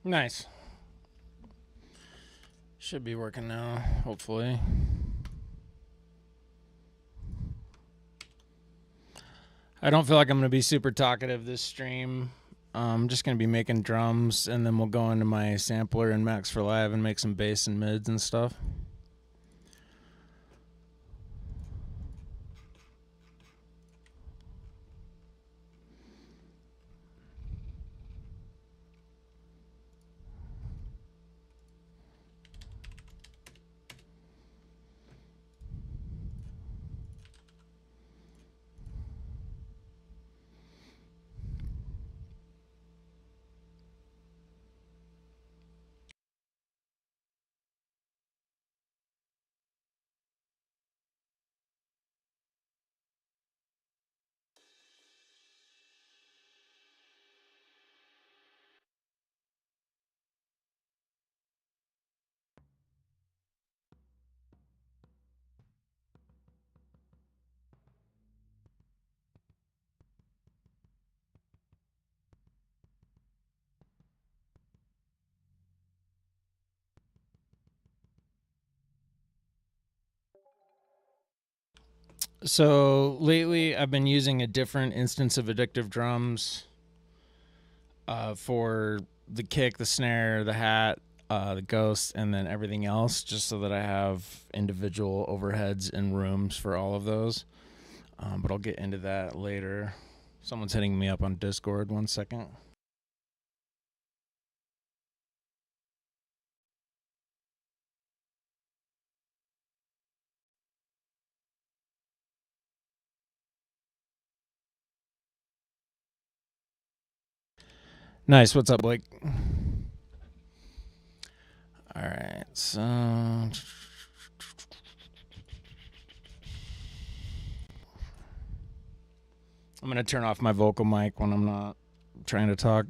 Nice. Should be working now, hopefully. I don't feel like I'm going to be super talkative this stream. I'm just going to be making drums, and then we'll go into my sampler and Max for Live and make some bass and mids and stuff. So lately, I've been using a different instance of Addictive Drums for the kick, the snare, the hat, the ghost, and then everything else, just so that I have individual overheads and rooms for all of those. But I'll get into that later. Someone's hitting me up on Discord. 1 second. Nice. What's up, Blake? All right. So I'm going to turn off my vocal mic when I'm not trying to talk.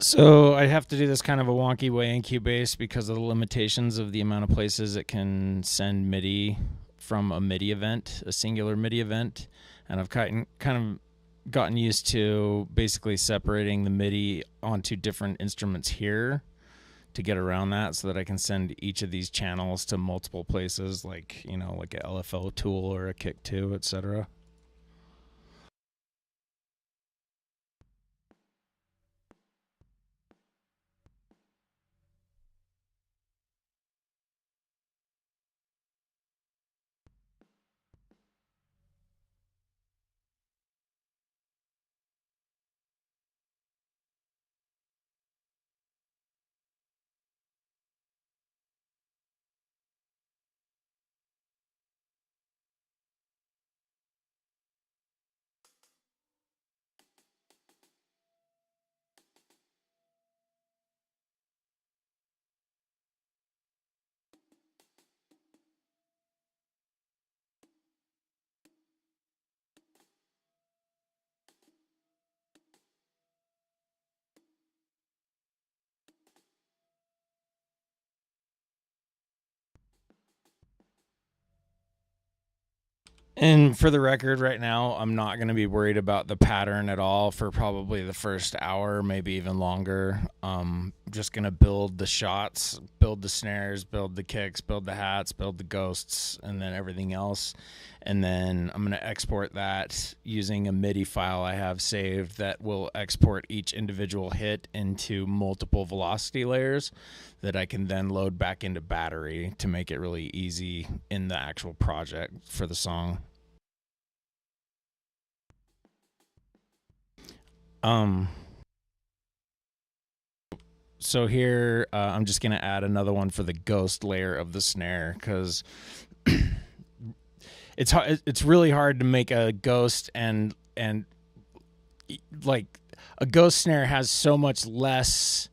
So I have to do this kind of a wonky way in Cubase because of the limitations of the amount of places it can send MIDI from a MIDI event, a singular MIDI event. And I've kind of gotten used to basically separating the MIDI onto different instruments here to get around that so that I can send each of these channels to multiple places, like, you know, like a LFO tool or a Kick 2, etc. And for the record, right now, I'm not going to be worried about the pattern at all for probably the first hour, maybe even longer. Just going to build the shots, build the snares, build the kicks, build the hats, build the ghosts, and then everything else. and then I'm going to export that using a MIDI file I have saved that will export each individual hit into multiple velocity layers that I can then load back into Battery to make it really easy in the actual project for the song. So here I'm just going to add another one for the ghost layer of the snare, because it's really hard to make a ghost, and like a ghost snare has so much less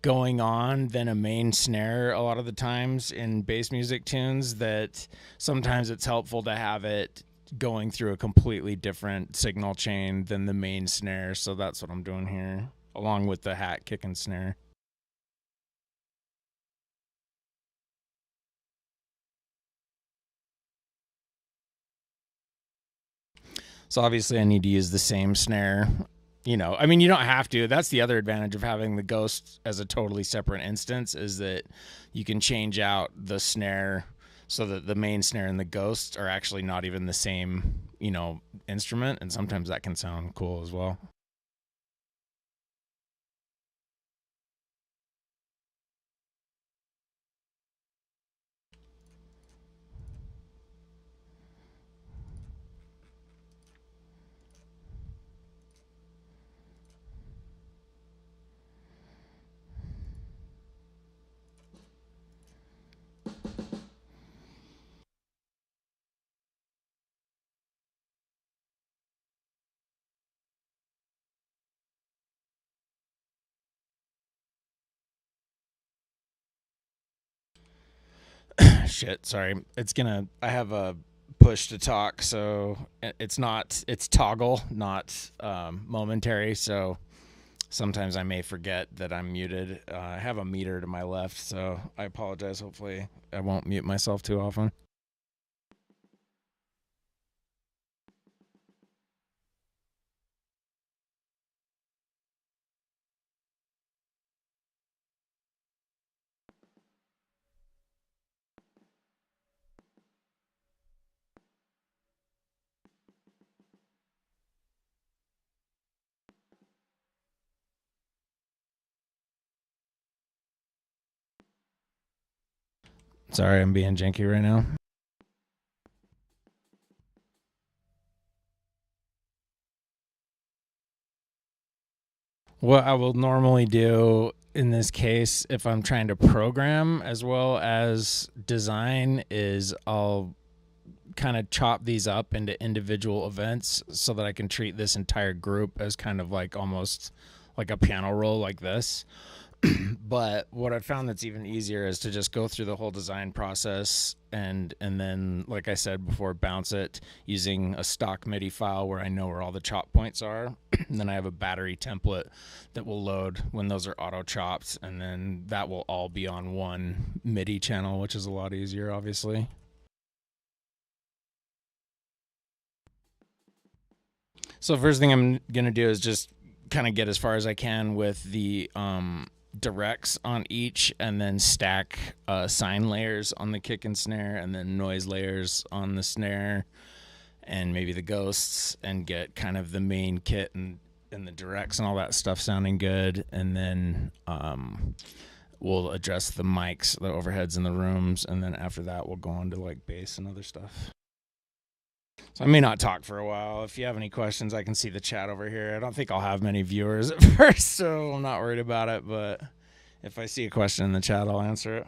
going on than a main snare a lot of the times in bass music tunes, that sometimes it's helpful to have it going through a completely different signal chain than the main snare. So that's what I'm doing here, along with the hat, kick, and snare. So obviously I need to use the same snare. I mean, you don't have to. That's the other advantage of having the ghost as a totally separate instance, is that you can change out the snare so that the main snare and the ghost are actually not even the same, instrument. And sometimes that can sound cool as well. Shit, sorry. I have a push to talk, so it's toggle, not momentary. So sometimes I may forget that I'm muted. I have a meter to my left, so I apologize. Hopefully I won't mute myself too often. Sorry, I'm being janky right now. What I will normally do in this case, if I'm trying to program as well as design, is I'll kind of chop these up into individual events so that I can treat this entire group as kind of like almost like a piano roll like this. But what I found that's even easier is to just go through the whole design process and then, like I said before, bounce it using a stock MIDI file where I know where all the chop points are. And then I have a Battery template that will load when those are auto chopped, and then that will all be on one MIDI channel, which is a lot easier, obviously. So first thing I'm gonna do is just kind of get as far as I can with the directs on each, and then stack sine layers on the kick and snare, and then noise layers on the snare, and maybe the ghosts, and get kind of the main kit and the directs and all that stuff sounding good. And then we'll address the mics, the overheads in the rooms, and then after that we'll go on to like bass and other stuff. So I may not talk for a while. If you have any questions, I can see the chat over here. I don't think I'll have many viewers at first, so I'm not worried about it. But if I see a question in the chat, I'll answer it.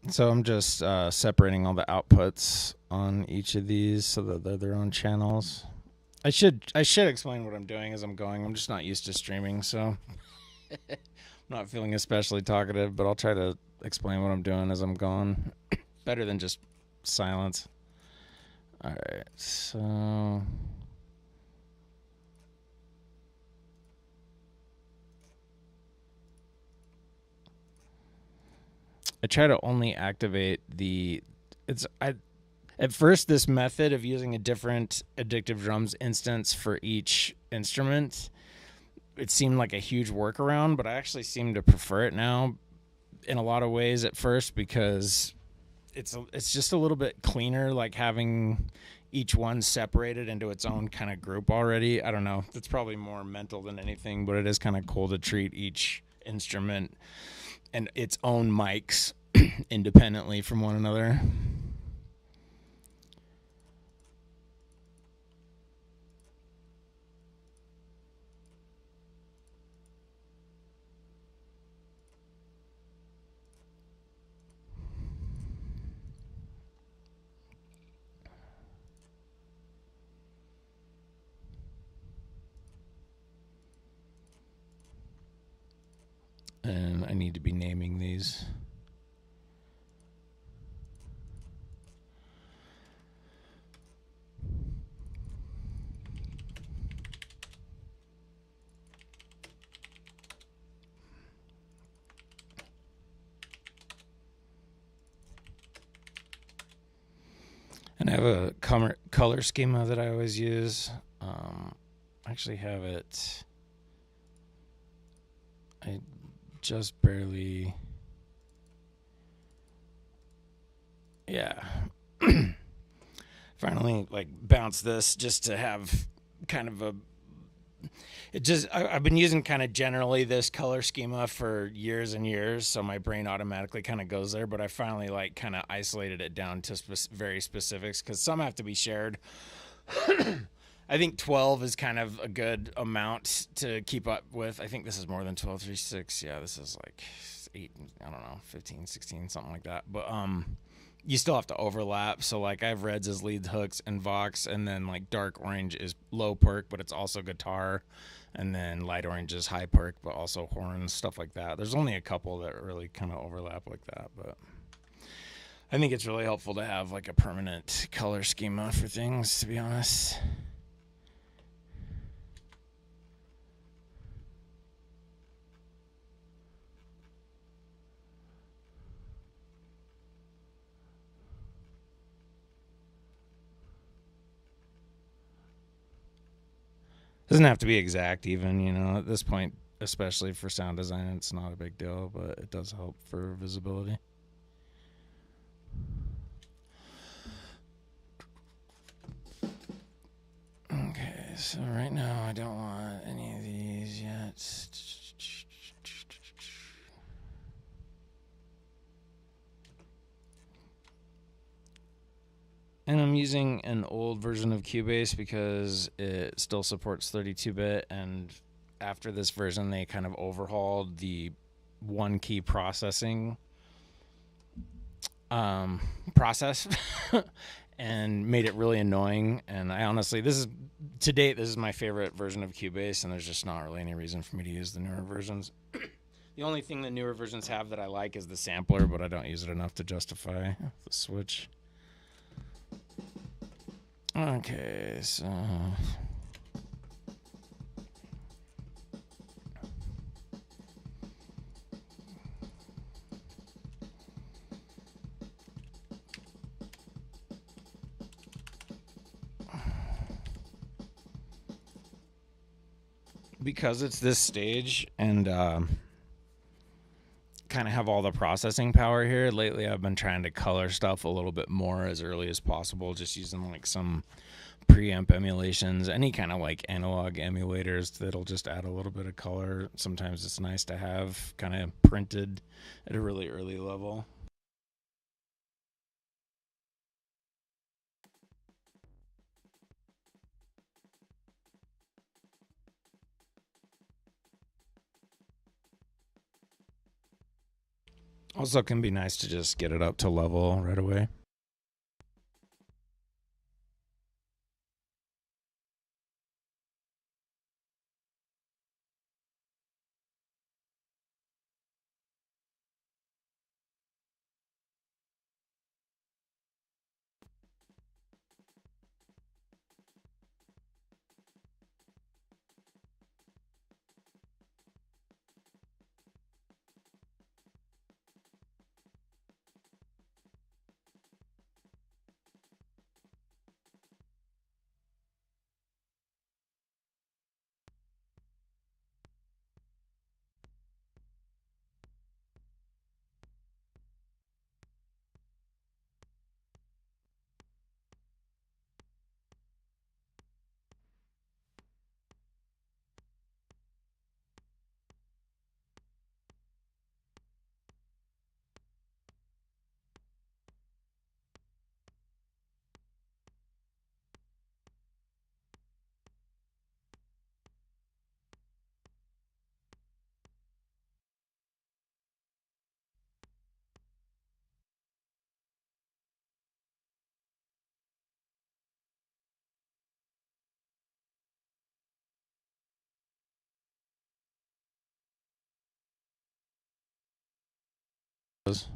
So I'm just separating all the outputs on each of these so that they're their own channels. I should explain what I'm doing as I'm going. I'm just not used to streaming, so I'm not feeling especially talkative, but I'll try to explain what I'm doing as I'm going. Better than just silence. All right, so I try to only activate the. It's I At first, this method of using a different addictive drums instance for each instrument, it seemed like a huge workaround, but I actually seem to prefer it now in a lot of ways at first because it's just a little bit cleaner, like having each one separated into its own kind of group already. I don't know. It's probably more mental than anything, but it is kind of cool to treat each instrument and its own mics independently from one another. And I need to be naming these. And I have a color schema that I always use. I actually have it. I just barely. Yeah. Finally, like, bounce this just to have kind of a. I've been using kind of generally this color schema for years and years, so my brain automatically kind of goes there. But I finally like kind of isolated it down to very specifics because some have to be shared. I think 12 is kind of a good amount to keep up with. I think this is more than 12, 3, 6. Yeah, this is like 8, I don't know, 15, 16, something like that. But you still have to overlap. So like I have reds as lead hooks and Vox, and then like dark orange is low perk, but it's also guitar. And then light orange is high perk, but also horns, stuff like that. There's only a couple that really kind of overlap like that, but I think it's really helpful to have like a permanent color schema for things, to be honest. Doesn't have to be exact, even, at this point, especially for sound design, it's not a big deal, but it does help for visibility. Okay, so right now I don't want any of these yet. And I'm using an old version of Cubase because it still supports 32-bit, and after this version they kind of overhauled the one key processing process and made it really annoying. And I honestly, to date, this is my favorite version of Cubase, and there's just not really any reason for me to use the newer versions. The only thing the newer versions have that I like is the sampler, but I don't use it enough to justify the switch. Okay, so because it's this stage and kind of have all the processing power here, lately I've been trying to color stuff a little bit more as early as possible, just using like some preamp emulations, any kind of like analog emulators that'll just add a little bit of color. Sometimes it's nice to have kind of printed at a really early level. Also, can be nice to just get it up to level right away.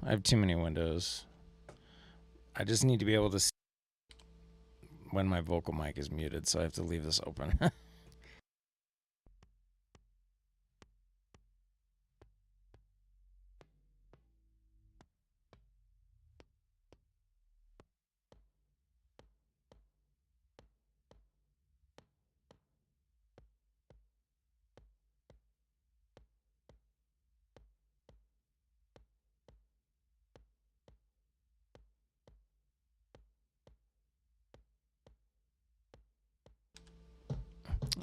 I have too many windows. I just need to be able to see when my vocal mic is muted, so I have to leave this open.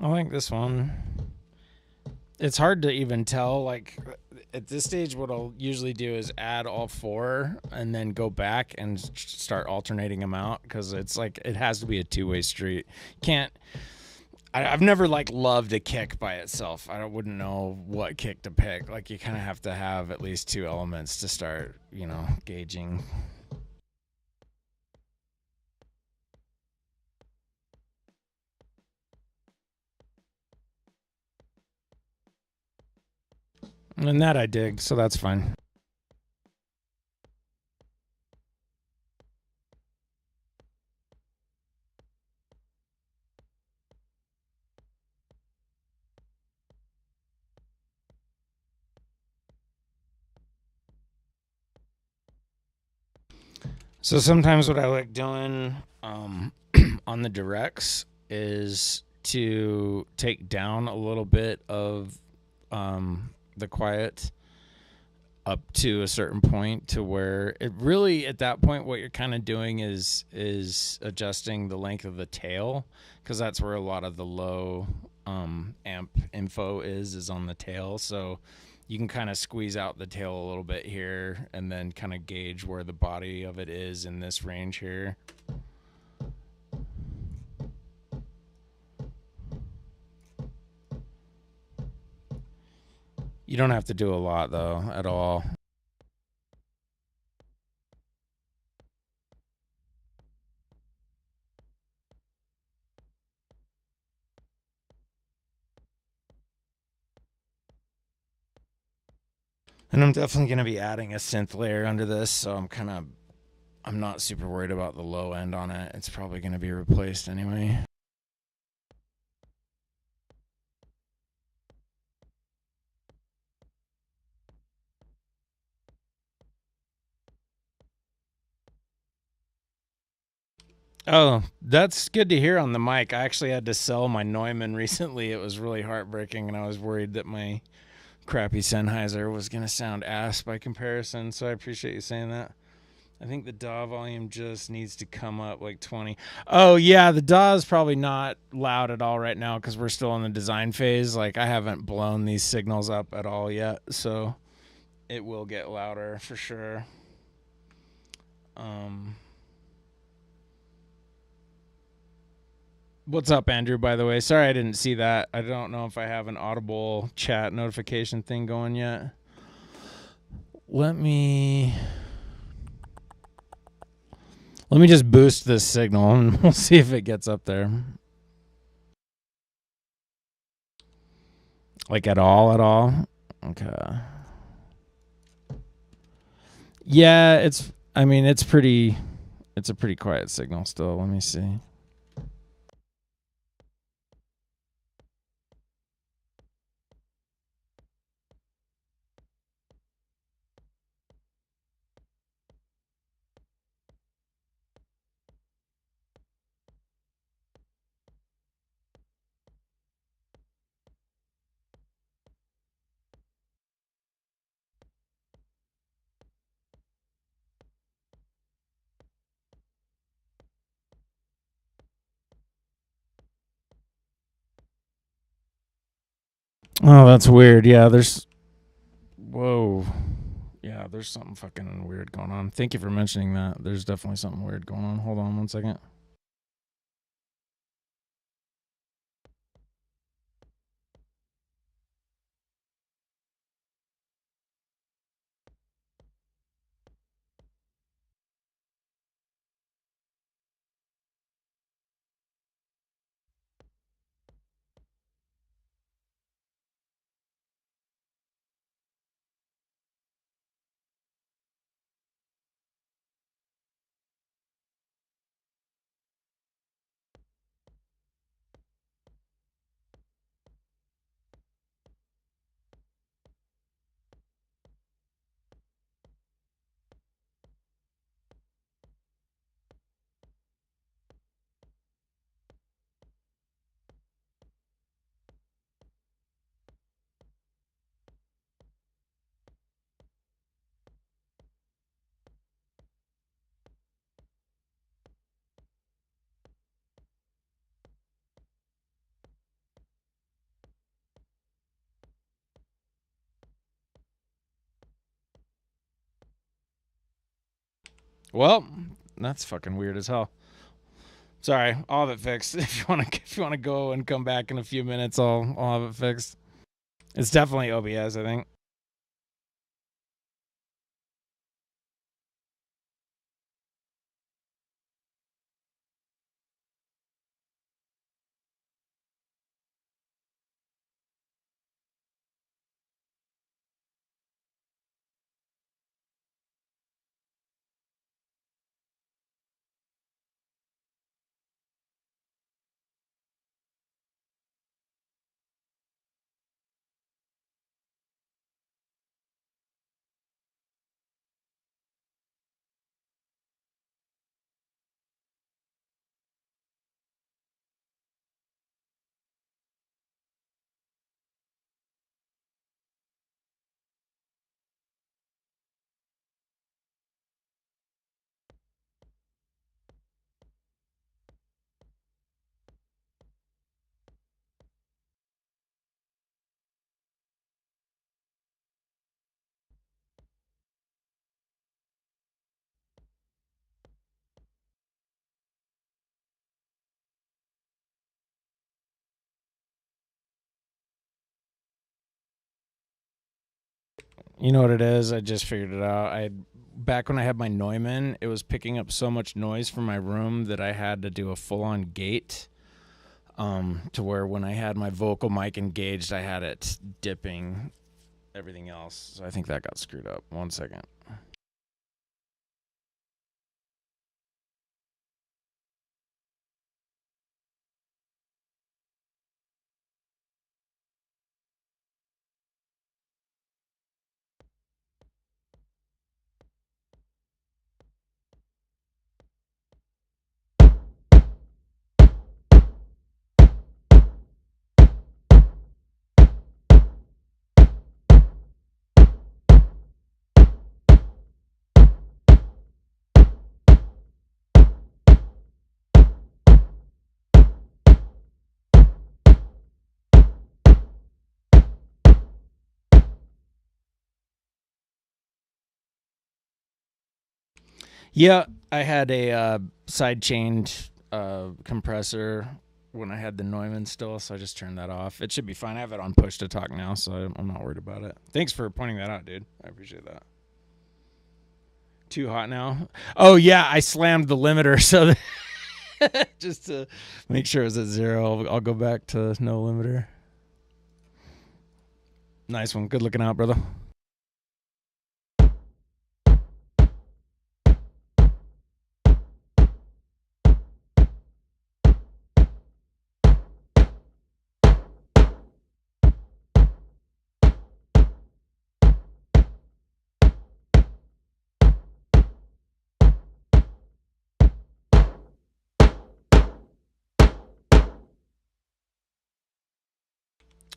I think this one, it's hard to even tell. Like at this stage, what I'll usually do is add all four and then go back and start alternating them out, because it's like it has to be a two-way street. Can't. I've never like loved a kick by itself. I wouldn't know what kick to pick. Like you kind of have to have at least two elements to start, gauging. And that I dig, so that's fine. So sometimes what I like doing on the directs is to take down a little bit of the quiet up to a certain point, to where it really, at that point, what you're kind of doing is adjusting the length of the tail, because that's where a lot of the low amp info is on the tail. So you can kind of squeeze out the tail a little bit here and then kind of gauge where the body of it is in this range here. You don't have to do a lot though at all. And I'm definitely going to be adding a synth layer under this, so I'm not super worried about the low end on it. It's probably going to be replaced anyway. Oh, that's good to hear on the mic. I actually had to sell my Neumann recently. It was really heartbreaking, and I was worried that my crappy Sennheiser was going to sound ass by comparison, so I appreciate you saying that. I think the DAW volume just needs to come up like 20. Oh, yeah, the DAW is probably not loud at all right now because we're still in the design phase. Like, I haven't blown these signals up at all yet, so it will get louder for sure. What's up, Andrew, by the way? Sorry I didn't see that. I don't know if I have an audible chat notification thing going yet. let me just boost this signal and we'll see if it gets up there. Like at all? Okay. Yeah, it's a pretty quiet signal still. Let me see. Oh, that's weird. Yeah, whoa. Yeah, there's something fucking weird going on. Thank you for mentioning that. There's definitely something weird going on. Hold on 1 second. Well, that's fucking weird as hell. Sorry, I'll have it fixed. If you want to go and come back in a few minutes, I'll have it fixed. It's definitely OBS, I think. You know what it is? I just figured it out. Back when I had my Neumann, it was picking up so much noise from my room that I had to do a full-on gate. To where when I had my vocal mic engaged, I had it dipping everything else. So I think that got screwed up. 1 second. Yeah, I had a side-chained compressor when I had the Neumann still, so I just turned that off. It should be fine. I have it on push to talk now, so I'm not worried about it. Thanks for pointing that out, dude. I appreciate that. Too hot now. Oh yeah, I slammed the limiter so just to make sure it's at 0. I'll go back to no limiter. Nice one. Good looking out, brother.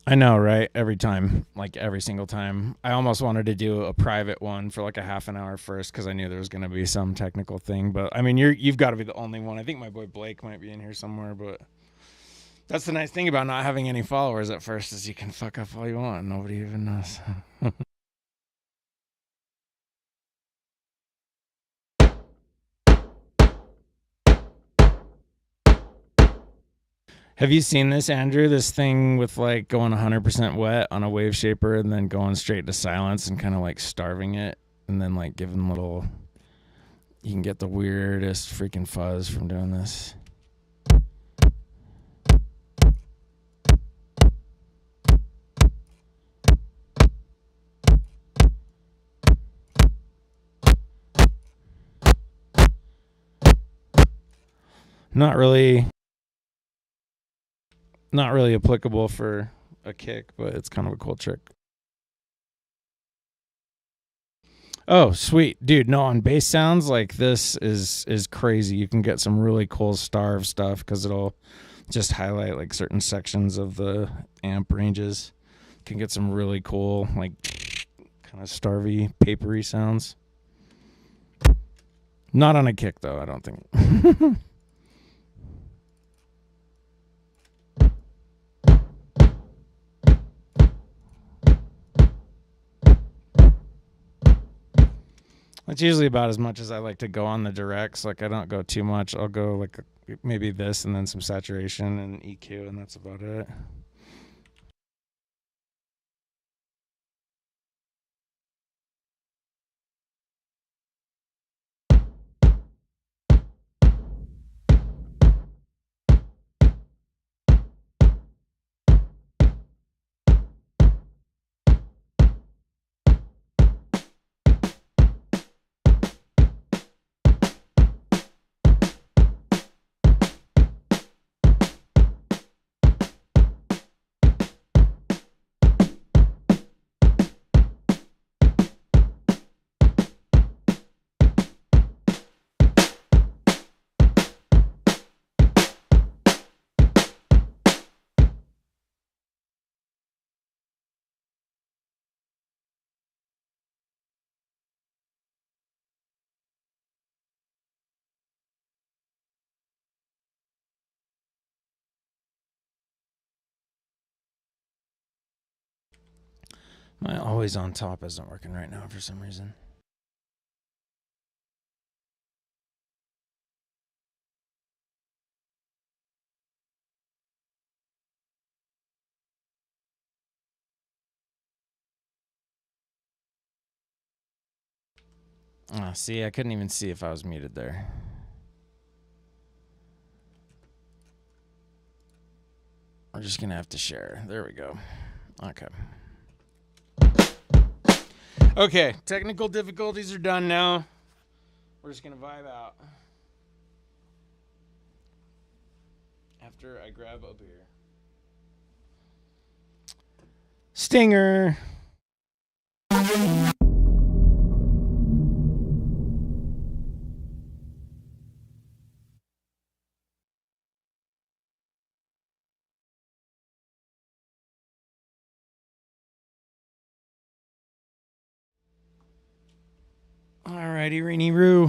I know, right? Every time, like every single time. I almost wanted to do a private one for like a half an hour first because I knew there was going to be some technical thing. But I mean, you've got to be the only one. I think my boy Blake might be in here somewhere. But that's the nice thing about not having any followers at first is you can fuck up all you want. Nobody even knows. Have you seen this, Andrew? This thing with like going 100% wet on a wave shaper and then going straight to silence and kind of like starving it and then like giving little. You can get the weirdest freaking fuzz from doing this. Not really applicable for a kick, but it's kind of a cool trick. Oh, sweet. Dude, no, on bass sounds like this is crazy. You can get some really cool starve stuff because it'll just highlight like certain sections of the amp ranges. You can get some really cool, like kind of starvy, papery sounds. Not on a kick though, I don't think. It's usually about as much as I like to go on the directs. Like I don't go too much. I'll go like maybe this and then some saturation and EQ, and that's about it. My always on top isn't working right now for some reason. Oh, see, I couldn't even see if I was muted there. We're just going to have to share. There we go. Okay. Okay, technical difficulties are done now. We're just going to vibe out. After I grab a beer. Stinger. Alrighty, Reenie Roo.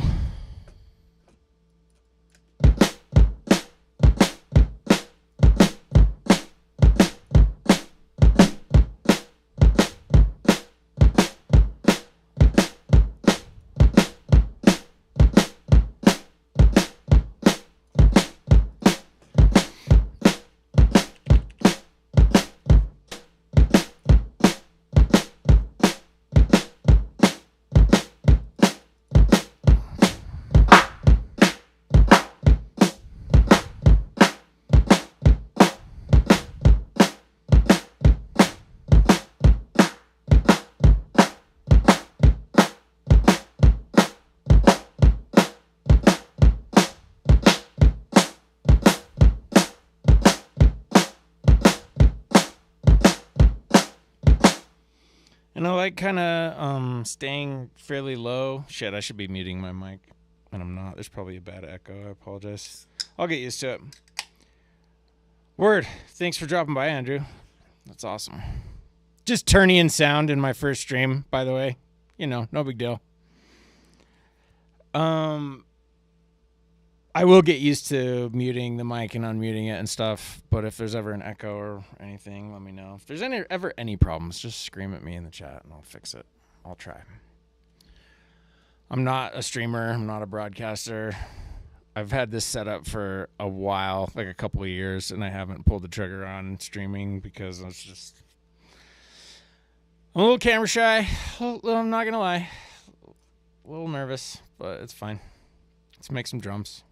And I like kind of staying fairly low. Shit, I should be muting my mic, and I'm not. There's probably a bad echo. I apologize. I'll get used to it. Word. Thanks for dropping by, Andrew. That's awesome. Just turning sound in my first stream, by the way. No big deal. I will get used to muting the mic and unmuting it and stuff, but if there's ever an echo or anything, let me know. If there's ever any problems, just scream at me in the chat and I'll fix it. I'll try. I'm not a streamer. I'm not a broadcaster. I've had this set up for a while, like a couple of years, and I haven't pulled the trigger on streaming because I'm a little camera shy. I'm not going to lie. A little nervous, but it's fine. Let's make some drums.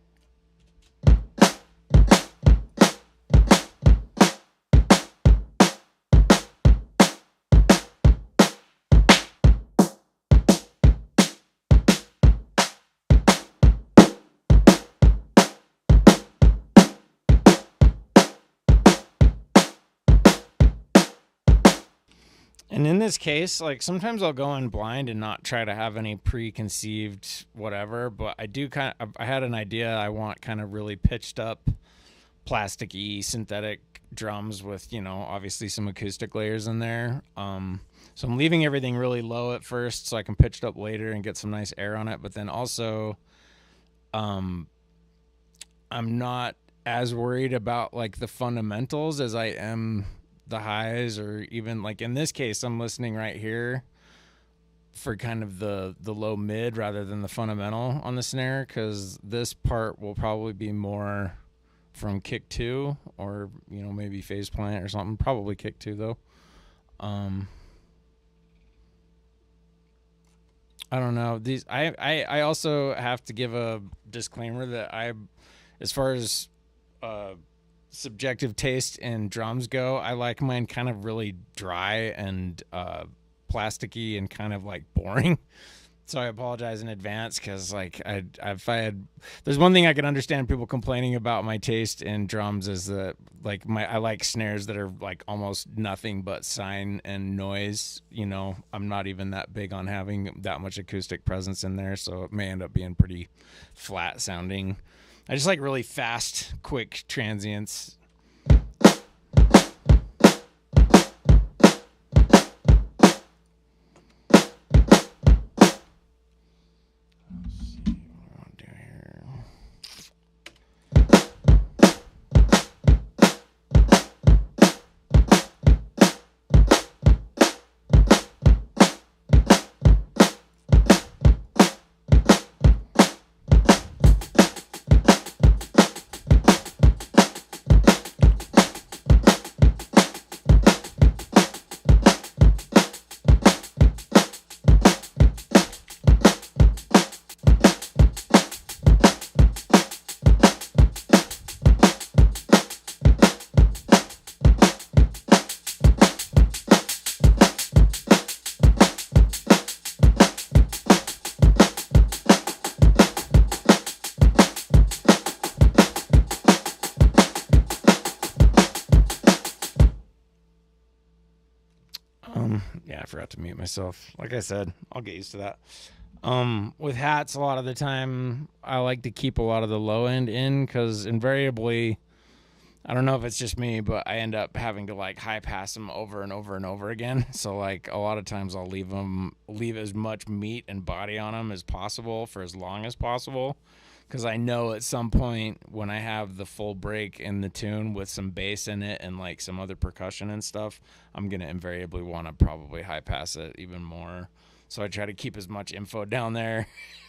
And in this case, like sometimes I'll go in blind and not try to have any preconceived whatever, but I had an idea. I want kind of really pitched up plasticky synthetic drums with, obviously some acoustic layers in there. So I'm leaving everything really low at first so I can pitch it up later and get some nice air on it. But then also, I'm not as worried about like the fundamentals as I am the highs, or even like in this case, I'm listening right here for kind of the low mid rather than the fundamental on the snare, because this part will probably be more from kick 2 or maybe phase plant or something. Probably kick 2 though. I don't know. I also have to give a disclaimer that as far as subjective taste in drums go, I like mine kind of really dry and plasticky and kind of like boring. So I apologize in advance, because like there's one thing I can understand people complaining about my taste in drums is that like I like snares that are like almost nothing but sine and noise. I'm not even that big on having that much acoustic presence in there, so it may end up being pretty flat sounding. I just like really fast, quick transients. Yeah, I forgot to mute myself. Like I said, I'll get used to that. With hats, a lot of the time, I like to keep a lot of the low end in, because invariably, I don't know if it's just me, but I end up having to like high pass them over and over and over again. So like a lot of times I'll leave as much meat and body on them as possible for as long as possible. Because I know at some point when I have the full break in the tune with some bass in it and like some other percussion and stuff, I'm going to invariably want to probably high pass it even more. So I try to keep as much info down there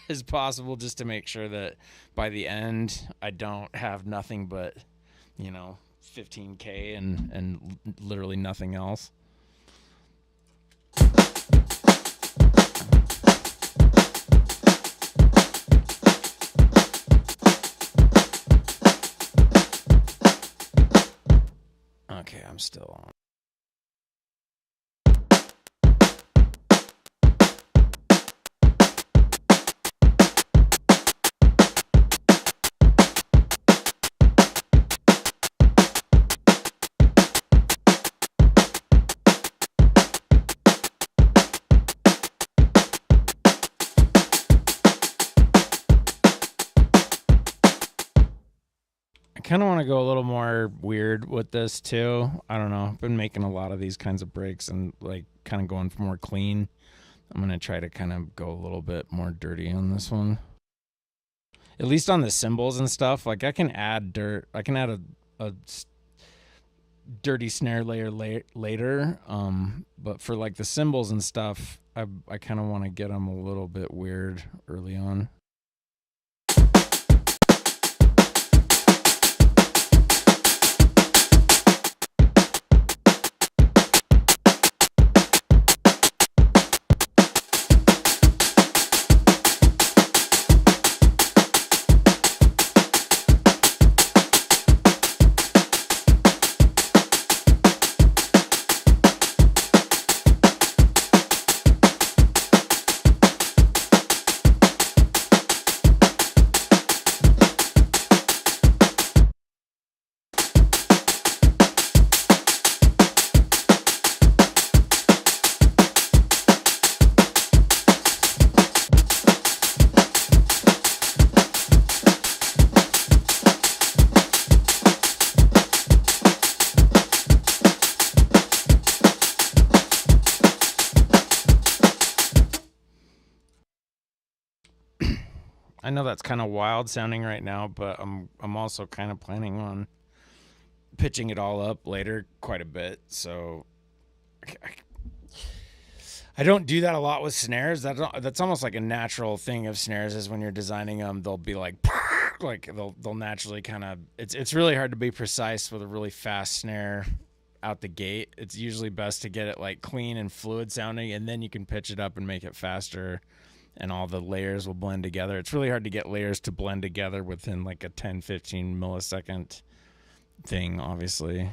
as possible, just to make sure that by the end I don't have nothing but, 15K and literally nothing else. Okay, I'm still on. kind of want to go a little more weird with this too. I don't know. I've been making a lot of these kinds of breaks and like kind of going for more clean. I'm going to try to kind of go a little bit more dirty on this one. At least on the cymbals and stuff. Like I can add dirt. I can add a dirty snare layer later. But for like the cymbals and stuff, I kind of want to get them a little bit weird early on. I know that's kind of wild sounding right now, but I'm also kind of planning on pitching it all up later quite a bit. So I don't do that a lot with snares. That's almost like a natural thing of snares is when you're designing them, they'll be like they'll naturally kind of it's really hard to be precise with a really fast snare out the gate. It's usually best to get it like clean and fluid sounding, and then you can pitch it up and make it faster. And all the layers will blend together. It's really hard to get layers to blend together within like a 10-15 millisecond thing, obviously.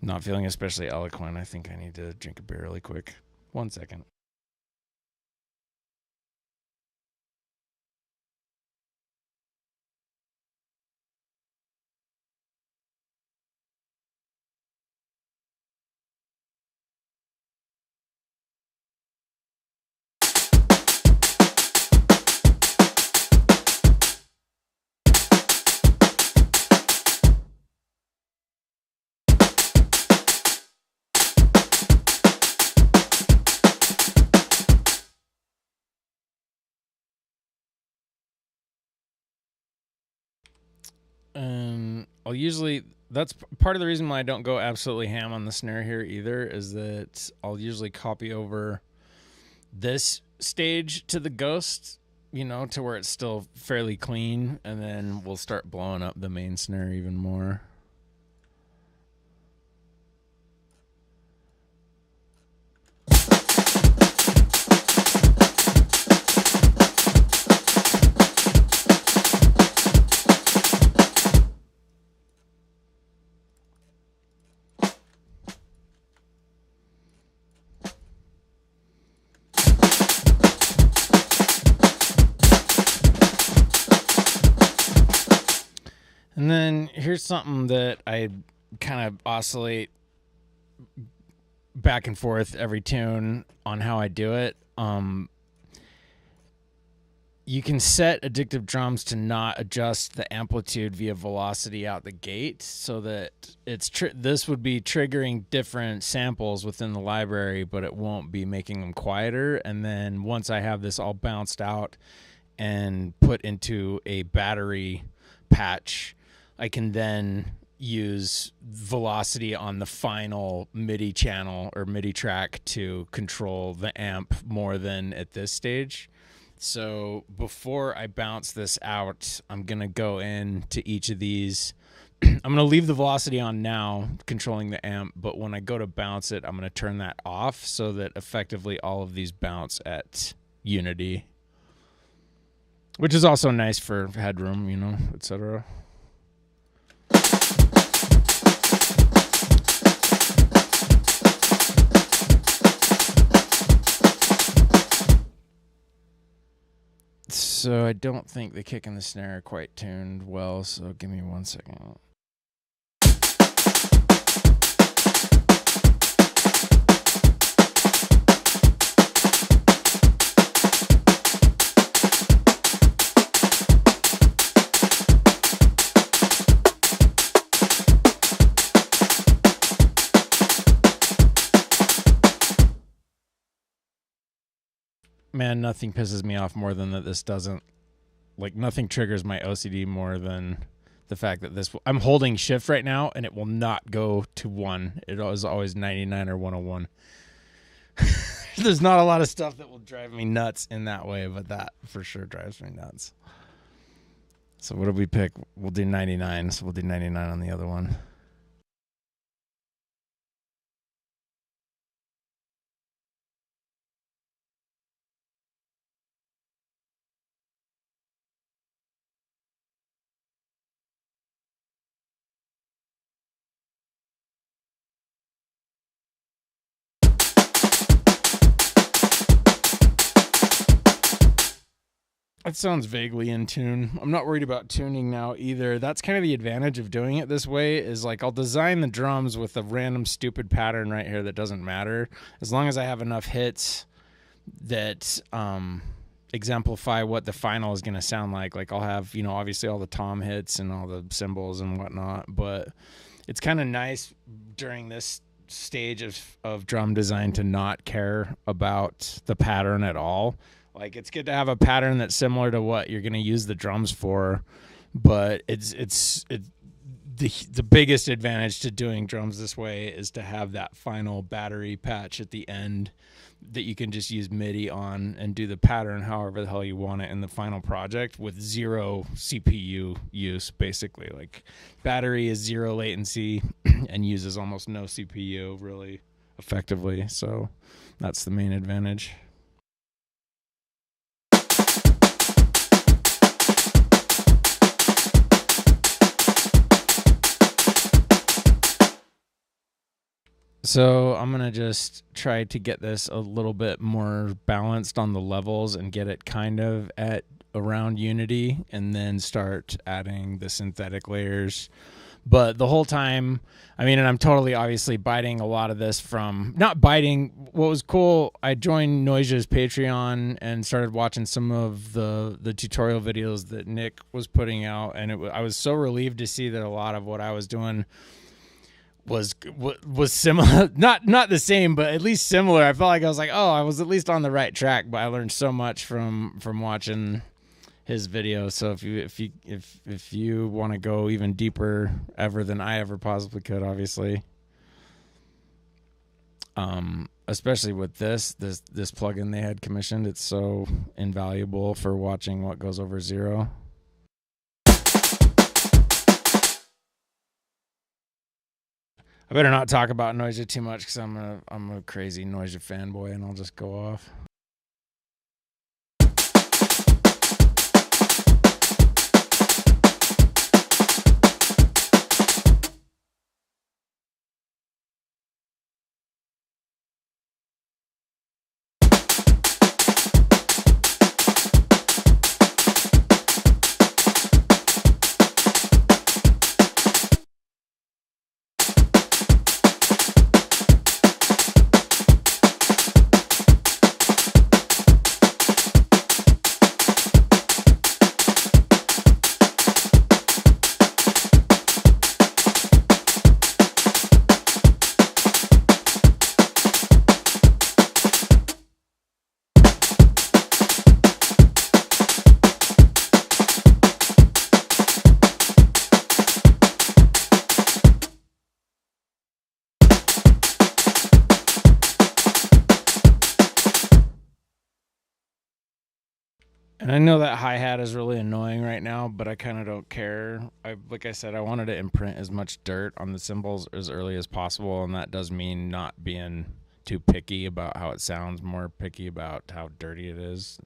Not feeling especially eloquent. I think I need to drink a beer really quick. 1 second. I'll usually, that's part of the reason why I don't go absolutely ham on the snare here either, is that I'll usually copy over this stage to the Ghost, to where it's still fairly clean, and then we'll start blowing up the main snare even more. And then here's something that I kind of oscillate back and forth every tune on how I do it. You can set Addictive Drums to not adjust the amplitude via velocity out the gate, so that this would be triggering different samples within the library, but it won't be making them quieter. And then once I have this all bounced out and put into a battery patch, I can then use velocity on the final MIDI channel or MIDI track to control the amp more than at this stage. So before I bounce this out, I'm going to go into each of these. I'm going to leave the velocity on now, controlling the amp, but when I go to bounce it, I'm going to turn that off so that effectively all of these bounce at unity, which is also nice for headroom, etc. So I don't think the kick and the snare are quite tuned well, so give me 1 second. man, nothing pisses me off more than that this doesn't, like, nothing triggers my OCD more than the fact that this, I'm holding shift right now and it will not go to 1. It is always 99 or 101. There's not a lot of stuff that will drive me nuts in that way, but that for sure drives me nuts. So what did we pick? We'll do 99. So we'll do 99 on the other one. It sounds vaguely in tune. I'm not worried about tuning now either. That's kind of the advantage of doing it this way, is like I'll design the drums with a random stupid pattern right here that doesn't matter. As long as I have enough hits that exemplify what the final is going to sound like. Like I'll have, obviously all the tom hits and all the cymbals and whatnot, but it's kind of nice during this stage of drum design to not care about the pattern at all. Like it's good to have a pattern that's similar to what you're going to use the drums for, but it's the biggest advantage to doing drums this way is to have that final battery patch at the end that you can just use MIDI on and do the pattern however the hell you want it in the final project with zero CPU use, basically. Like battery is zero latency and uses almost no CPU really effectively, so that's the main advantage. So I'm going to just try to get this a little bit more balanced on the levels and get it kind of at around unity and then start adding the synthetic layers. But the whole time, and I'm totally obviously biting a lot of this from, not biting, what was cool, I joined Noise's Patreon and started watching some of the tutorial videos that Nick was putting out. And I was so relieved to see that a lot of what I was doing was similar, not the same, but at least similar. I felt like I was like, oh, I was at least on the right track, but I learned so much from watching his video. So if you want to go even deeper ever than I ever possibly could, obviously, especially with this plugin they had commissioned, it's so invaluable for watching what goes over 0. I better not talk about Noisia too much because I'm a crazy Noisia fanboy and I'll just go off. And I know that hi-hat is really annoying right now, but I kind of don't care. Like I said, I wanted to imprint as much dirt on the cymbals as early as possible, and that does mean not being too picky about how it sounds, more picky about how dirty it is.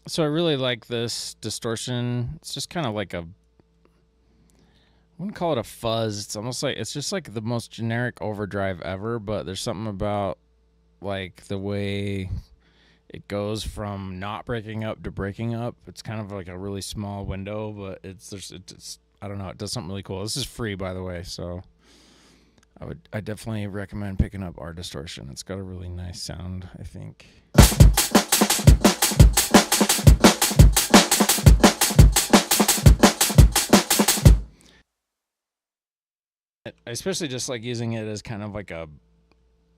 So I really like this distortion. It's just kind of like a, I wouldn't call it a fuzz. It's almost like, it's just like the most generic overdrive ever, but there's something about like the way it goes from not breaking up to breaking up. It's kind of like a really small window, but it's I don't know, it does something really cool. This is free, by the way, so I definitely recommend picking up our distortion. It's got a really nice sound, I think. I especially just like using it as kind of like a,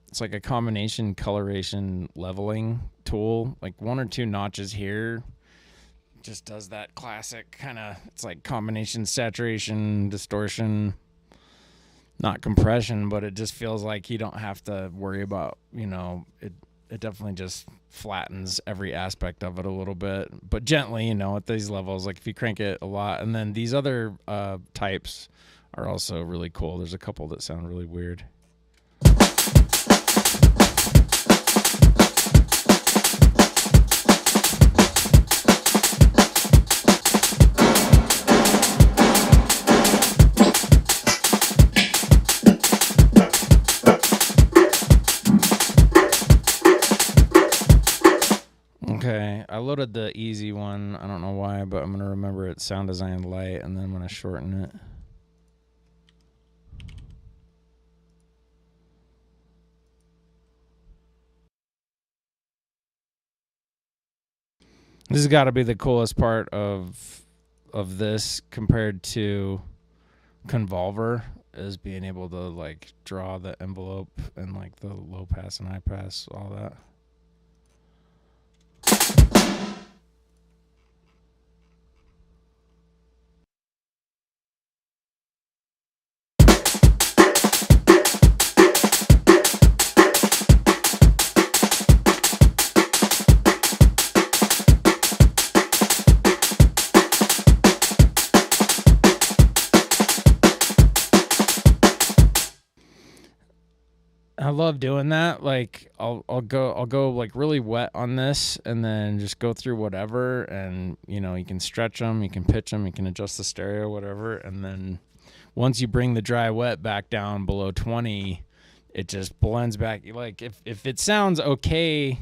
it's like a combination coloration leveling tool. Like one or two notches here just does that classic kind of, it's like combination saturation, distortion, not compression, but it just feels like you don't have to worry about, it definitely just flattens every aspect of it a little bit, but gently, at these levels. Like if you crank it a lot, and then these other types are also really cool. There's a couple that sound really weird. Okay, I loaded the easy one. I don't know why, but I'm going to remember it's sound design light, and then I'm going to shorten it. This has got to be the coolest part of this compared to Convolver, is being able to like draw the envelope and like the low pass and high pass, all that. I love doing that. Like I'll go like really wet on this, and then just go through whatever, and you can stretch them, you can pitch them, you can adjust the stereo, whatever, and then once you bring the dry wet back down below 20, it just blends back. Like if it sounds okay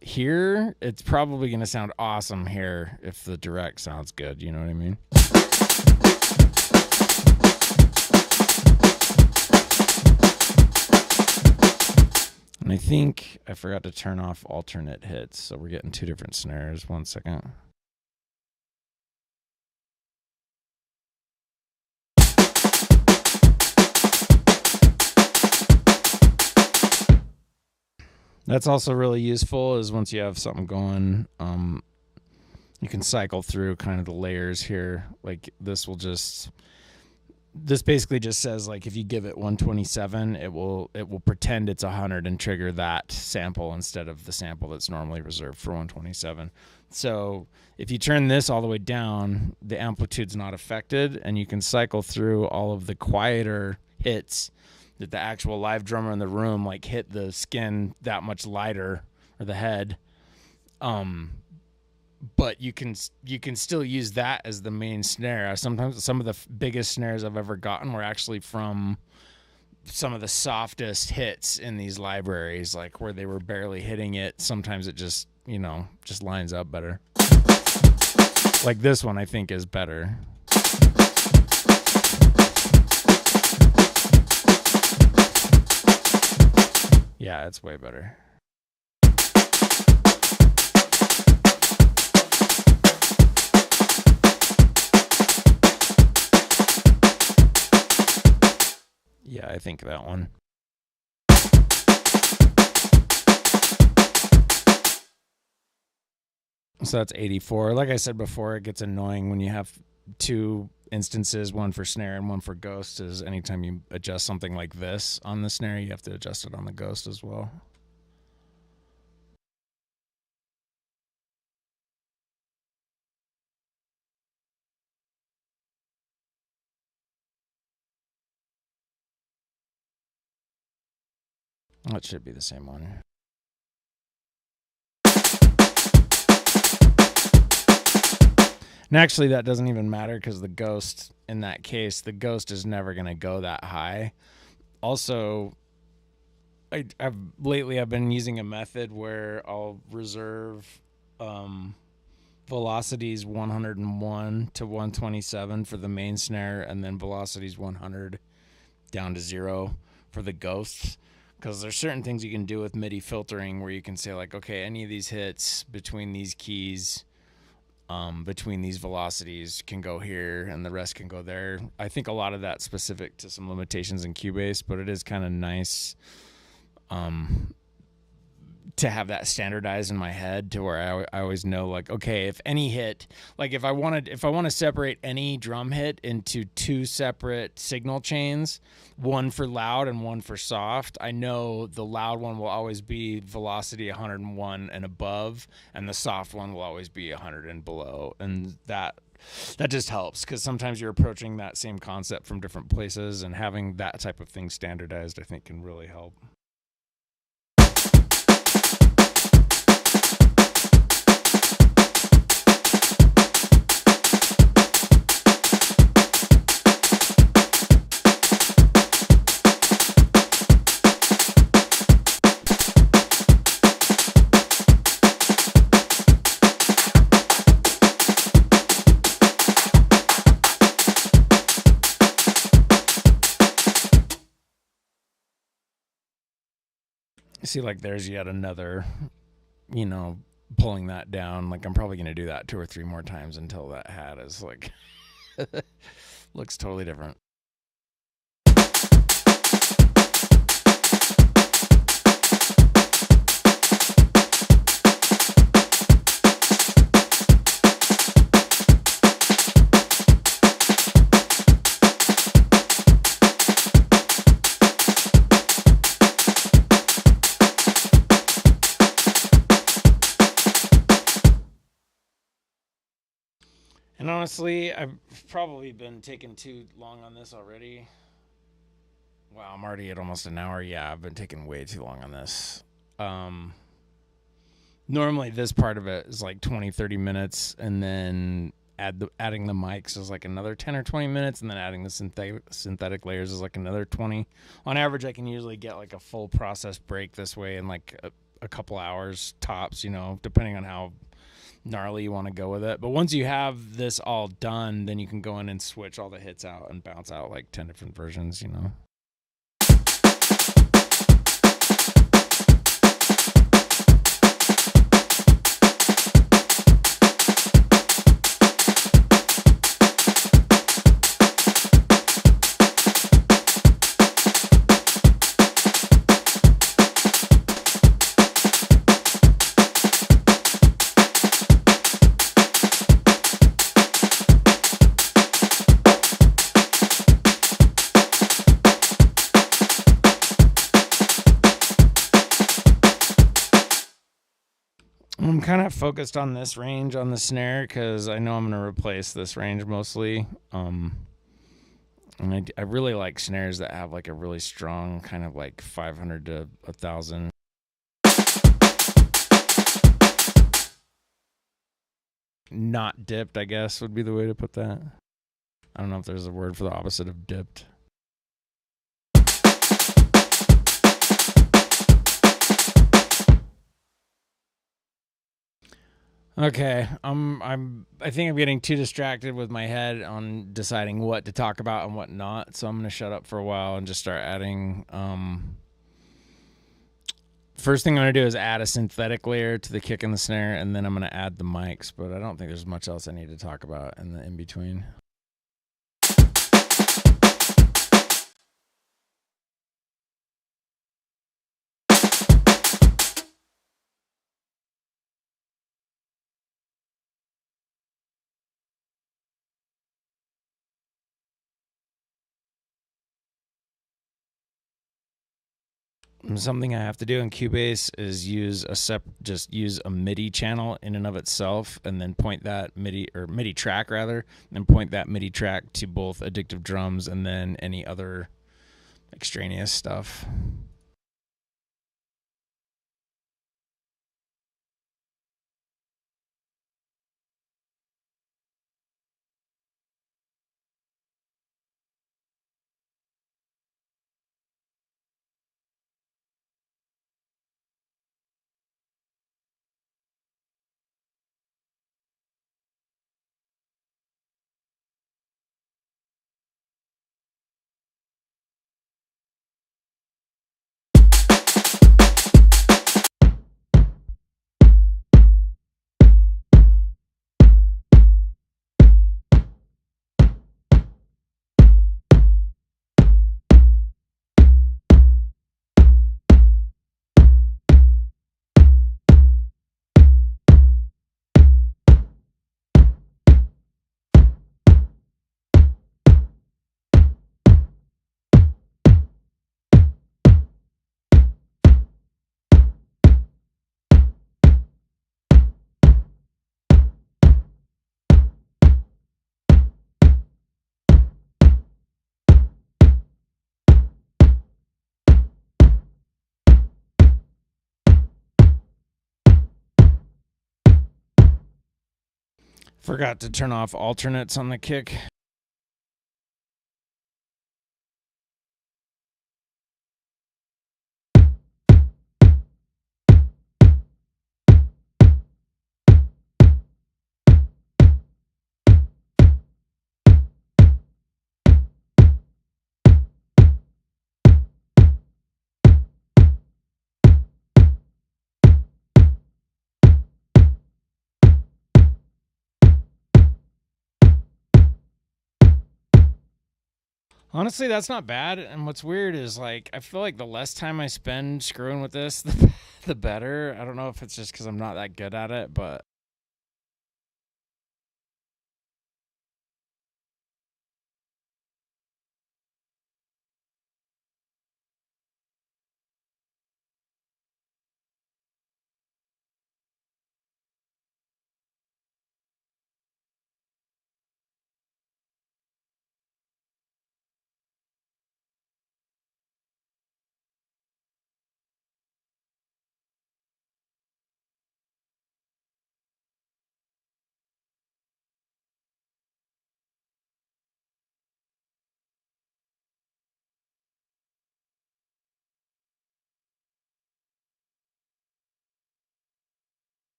here, it's probably going to sound awesome here if the direct sounds good, you know what I mean? And I think I forgot to turn off alternate hits, so we're getting two different snares. 1 second. That's also really useful, is once you have something going, you can cycle through kind of the layers here. Like this basically just says, like, if you give it 127, it will pretend it's 100 and trigger that sample instead of the sample that's normally reserved for 127. So if you turn this all the way down, the amplitude's not affected, and you can cycle through all of the quieter hits that the actual live drummer in the room like hit the skin that much lighter, or the head. But you can still use that as the main snare. Sometimes some of the biggest snares I've ever gotten were actually from some of the softest hits in these libraries, like where they were barely hitting it. Sometimes it just lines up better. Like this one I think is better. Yeah, it's way better. Yeah, I think that one. So that's 84. Like I said before, it gets annoying when you have two instances, one for snare and one for ghost. Is anytime you adjust something like this on the snare, you have to adjust it on the ghost as well. That should be the same one. And actually, that doesn't even matter because the ghost, in that case, the ghost is never going to go that high. Also, I've been using a method where I'll reserve velocities 101 to 127 for the main snare, and then velocities 100 down to 0 for the ghosts. Because there's certain things you can do with MIDI filtering where you can say, like, okay, any of these hits between these keys, between these velocities can go here and the rest can go there. I think a lot of that's specific to some limitations in Cubase, but it is kind of nice to have that standardized in my head to where I always know, like, okay, if any hit, like if I want to separate any drum hit into two separate signal chains, one for loud and one for soft, I know the loud one will always be velocity 101 and above, and the soft one will always be 100 and below. And that just helps because sometimes you're approaching that same concept from different places, and having that type of thing standardized, I think, can really help. See, like, there's yet another, pulling that down. Like, I'm probably going to do that 2 or 3 more times until that hat is, like, looks totally different. And honestly, I've probably been taking too long on this already. Wow, I'm already at almost an hour. Yeah, I've been taking way too long on this. Normally, this part of it is like 20, 30 minutes, and then adding the mics is like another 10 or 20 minutes, and then adding the synthetic layers is like another 20. On average, I can usually get like a full process break this way in like a couple hours tops, depending on how gnarly you want to go with it. But once you have this all done, then you can go in and switch all the hits out and bounce out like 10 different versions. I'm kind of focused on this range on the snare because I know I'm going to replace this range mostly. And I really like snares that have like a really strong kind of like 500 to 1,000. Not dipped, I guess, would be the way to put that. I don't know if there's a word for the opposite of dipped. Okay, I think I'm getting too distracted with my head on deciding what to talk about and what not. So I'm going to shut up for a while and just start adding. First thing I'm going to do is add a synthetic layer to the kick and the snare, and then I'm going to add the mics. But I don't think there's much else I need to talk about in the in between. Something I have to do in Cubase is use a MIDI channel in and of itself, and then point that MIDI track rather, and point that MIDI track to both Addictive Drums and then any other extraneous stuff. Forgot to turn off alternates on the kick. Honestly, that's not bad. And what's weird is like I feel like the less time I spend screwing with this, the better. I don't know if it's just because I'm not that good at it, but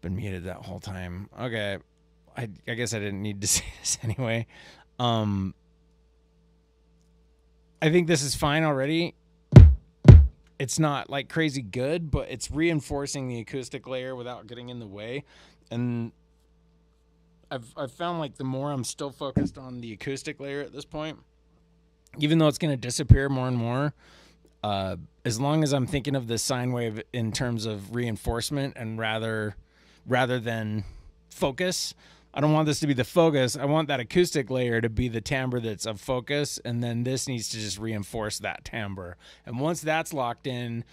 been muted that whole time. Okay, I guess I didn't need to say this anyway. I think this is fine already. It's not like crazy good, but it's reinforcing the acoustic layer without getting in the way. And I've found like the more I'm still focused on the acoustic layer at this point, even though it's going to disappear more and more, as long as I'm thinking of the sine wave in terms of reinforcement and rather than focus. I don't want this to be the focus. I want that acoustic layer to be the timbre that's of focus, and then this needs to just reinforce that timbre. And once that's locked in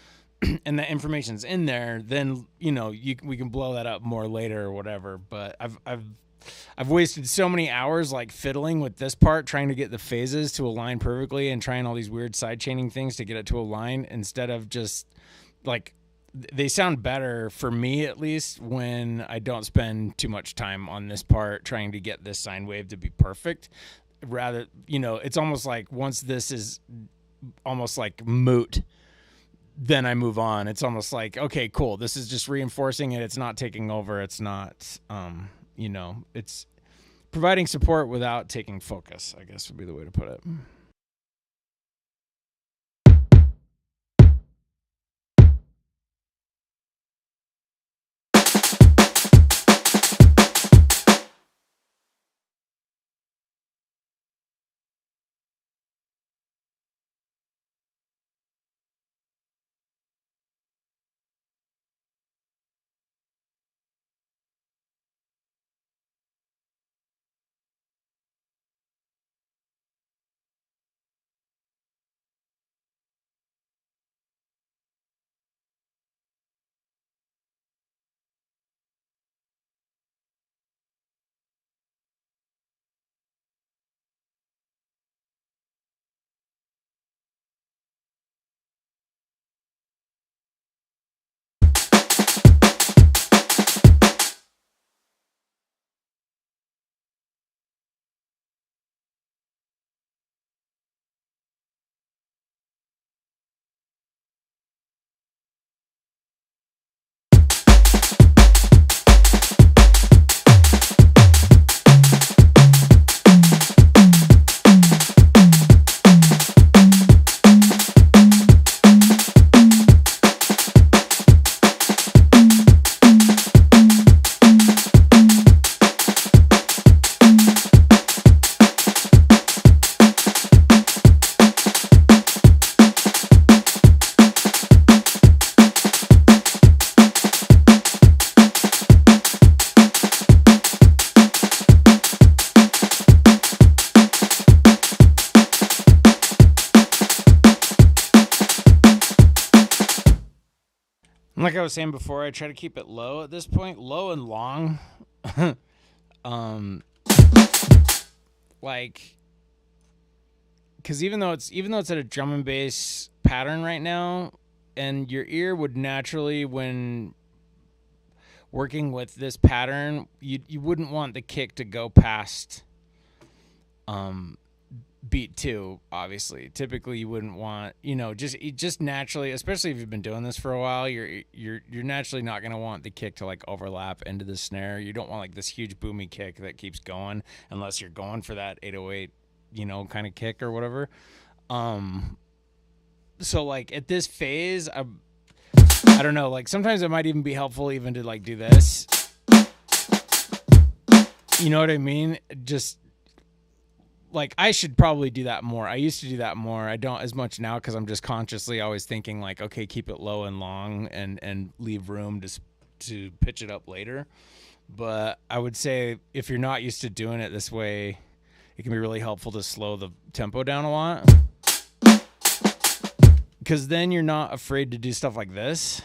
and that information's in there, then we can blow that up more later or whatever. But I've wasted so many hours like fiddling with this part, trying to get the phases to align perfectly and trying all these weird side chaining things to get it to align, instead of just like, they sound better for me at least when I don't spend too much time on this part trying to get this sine wave to be perfect. Rather, it's almost like once this is almost like moot, then I move on. It's almost like, okay, cool. This is just reinforcing it. It's not taking over. It's not, it's providing support without taking focus, I guess would be the way to put it. Like I was saying before, I try to keep it low at this point, low and long. Um, like, because even though it's at a drum and bass pattern right now, and your ear would naturally, when working with this pattern, you wouldn't want the kick to go past beat 2, obviously. Typically you wouldn't want, just naturally, especially if you've been doing this for a while, you're naturally not going to want the kick to like overlap into the snare. You don't want like this huge boomy kick that keeps going unless you're going for that 808, kind of kick or whatever. So like at this phase, I don't know, like sometimes it might even be helpful even to like do this. You know what I mean? Just like I should probably do that more. I used to do that more. I don't as much now because I'm just consciously always thinking like, okay, keep it low and long and leave room to pitch it up later. But I would say if you're not used to doing it this way, it can be really helpful to slow the tempo down a lot. Because then you're not afraid to do stuff like this.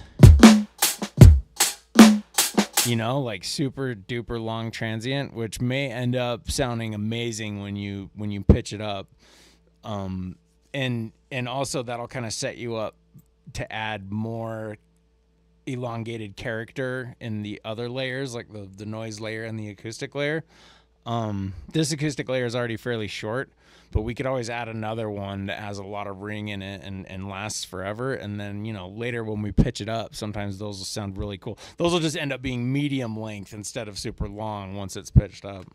Like super duper long transient, which may end up sounding amazing when you pitch it up. And also that'll kind of set you up to add more elongated character in the other layers, like the noise layer and the acoustic layer. This acoustic layer is already fairly short, but we could always add another one that has a lot of ring in it and lasts forever. And then, later when we pitch it up, sometimes those will sound really cool. Those will just end up being medium length instead of super long once it's pitched up.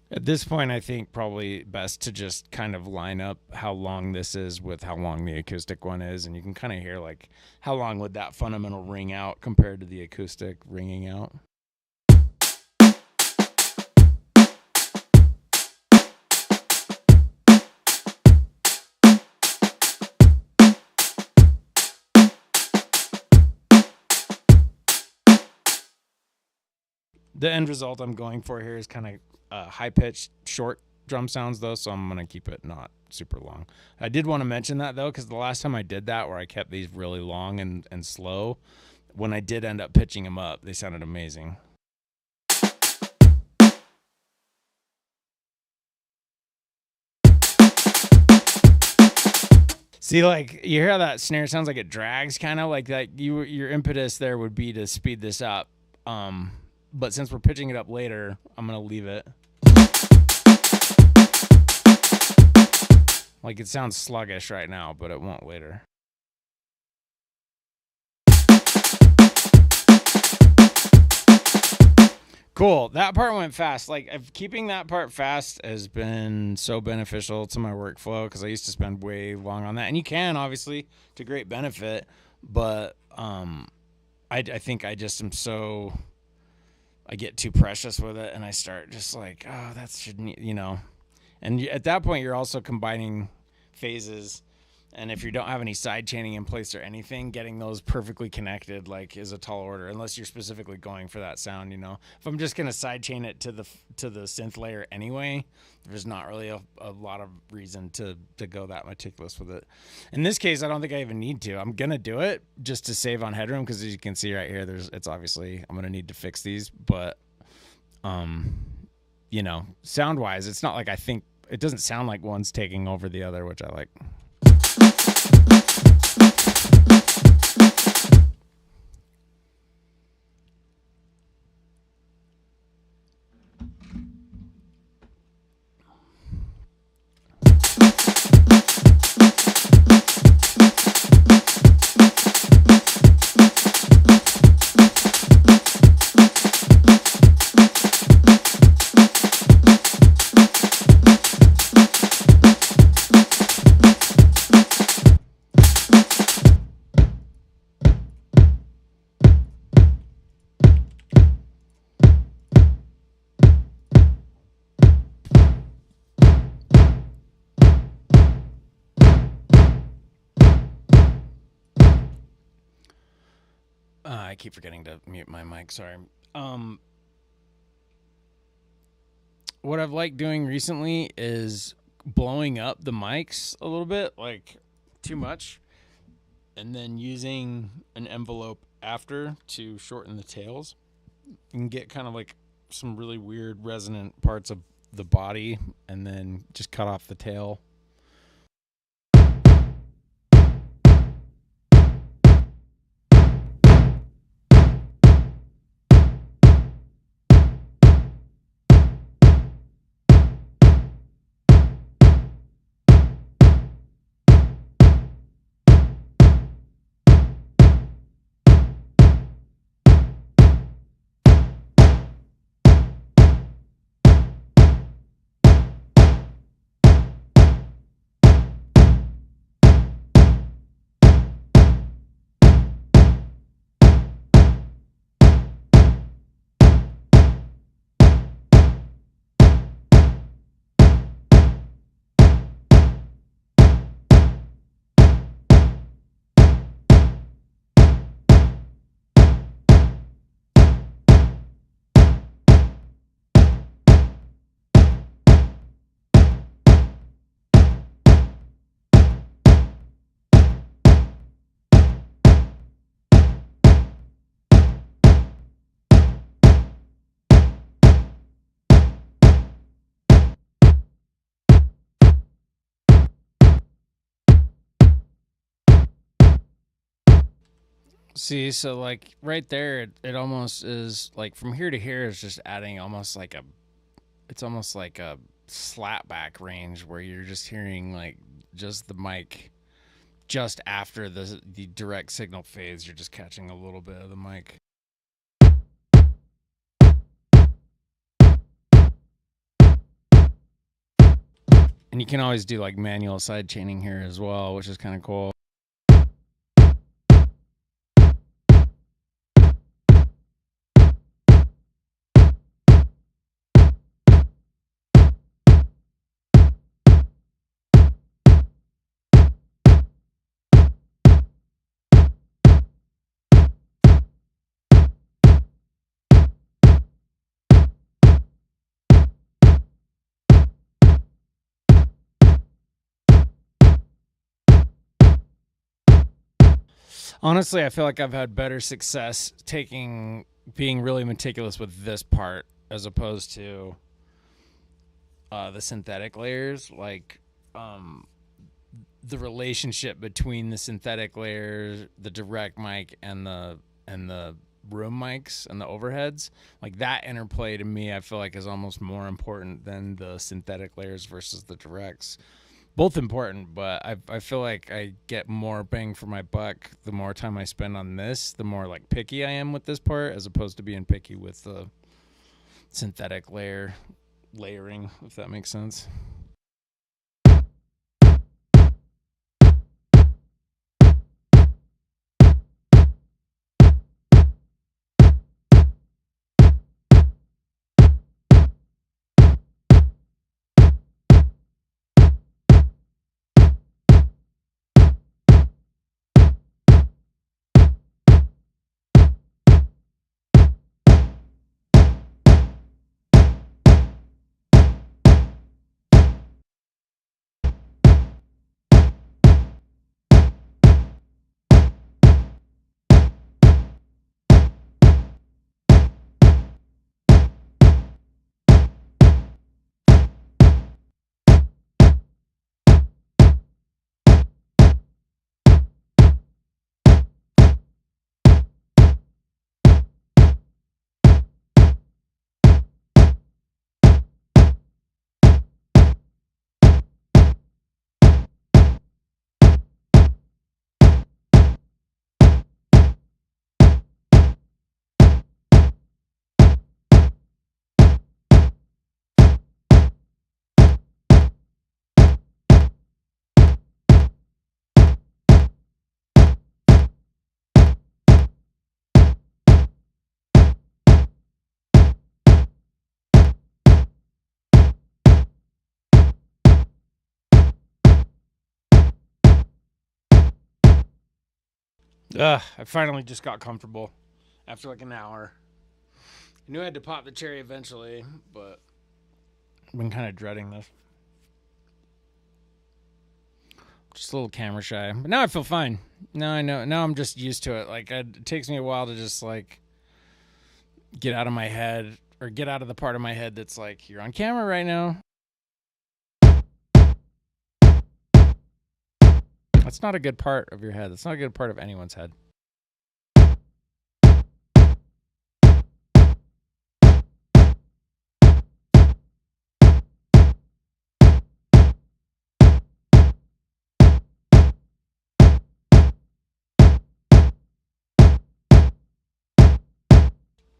At this point, I think probably best to just kind of line up how long this is with how long the acoustic one is, and you can kind of hear like how long would that fundamental ring out compared to the acoustic ringing out. The end result I'm going for here is kind of high-pitched, short drum sounds, though, so I'm going to keep it not super long. I did want to mention that, though, because the last time I did that, where I kept these really long and slow, when I did end up pitching them up, they sounded amazing. See, like, you hear how that snare sounds like it drags, kind of like that. Your impetus there would be to speed this up. But since we're pitching it up later, I'm going to leave it. Like, it sounds sluggish right now, but it won't later. Cool. That part went fast. Like, keeping that part fast has been so beneficial to my workflow because I used to spend way long on that. And you can, obviously, to great benefit. But I think I just am so... I get too precious with it, and I start just like, oh, that shouldn't, And at that point, you're also combining phases, and if you don't have any side chaining in place or anything, getting those perfectly connected like is a tall order, unless you're specifically going for that sound. If I'm just gonna side chain it to the synth layer anyway, there's not really a lot of reason to go that meticulous with it. In this case, I don't think I even need to. I'm gonna do it just to save on headroom, because as you can see right here, it's obviously I'm gonna need to fix these, but sound wise, it's not like I think it doesn't sound like one's taking over the other, which I like. I keep forgetting to mute my mic. Sorry. Um, what I've liked doing recently is blowing up the mics a little bit, like too much, and then using an envelope after to shorten the tails and get kind of like some really weird resonant parts of the body, and then just cut off the tail. See, so like right there, it almost is like from here to here is just adding almost like it's almost like a slapback range where you're just hearing like just the mic just after the direct signal phase. You're just catching a little bit of the mic. And you can always do like manual side chaining here as well, which is kind of cool. Honestly, I feel like I've had better success being really meticulous with this part as opposed to the synthetic layers. Like, the relationship between the synthetic layers, the direct mic, and the room mics and the overheads, like that interplay to me, I feel like is almost more important than the synthetic layers versus the directs. Both important, but I feel like I get more bang for my buck the more time I spend on this, the more like picky I am with this part, as opposed to being picky with the synthetic layering, if that makes sense. I finally just got comfortable after like an hour. I knew I had to pop the cherry eventually, but I've been kind of dreading this. Just a little camera shy. But now I feel fine. Now I know. Now I'm just used to it. Like, it takes me a while to just, like, get out of my head or get out of the part of my head that's like, you're on camera right now. That's not a good part of your head. That's not a good part of anyone's head.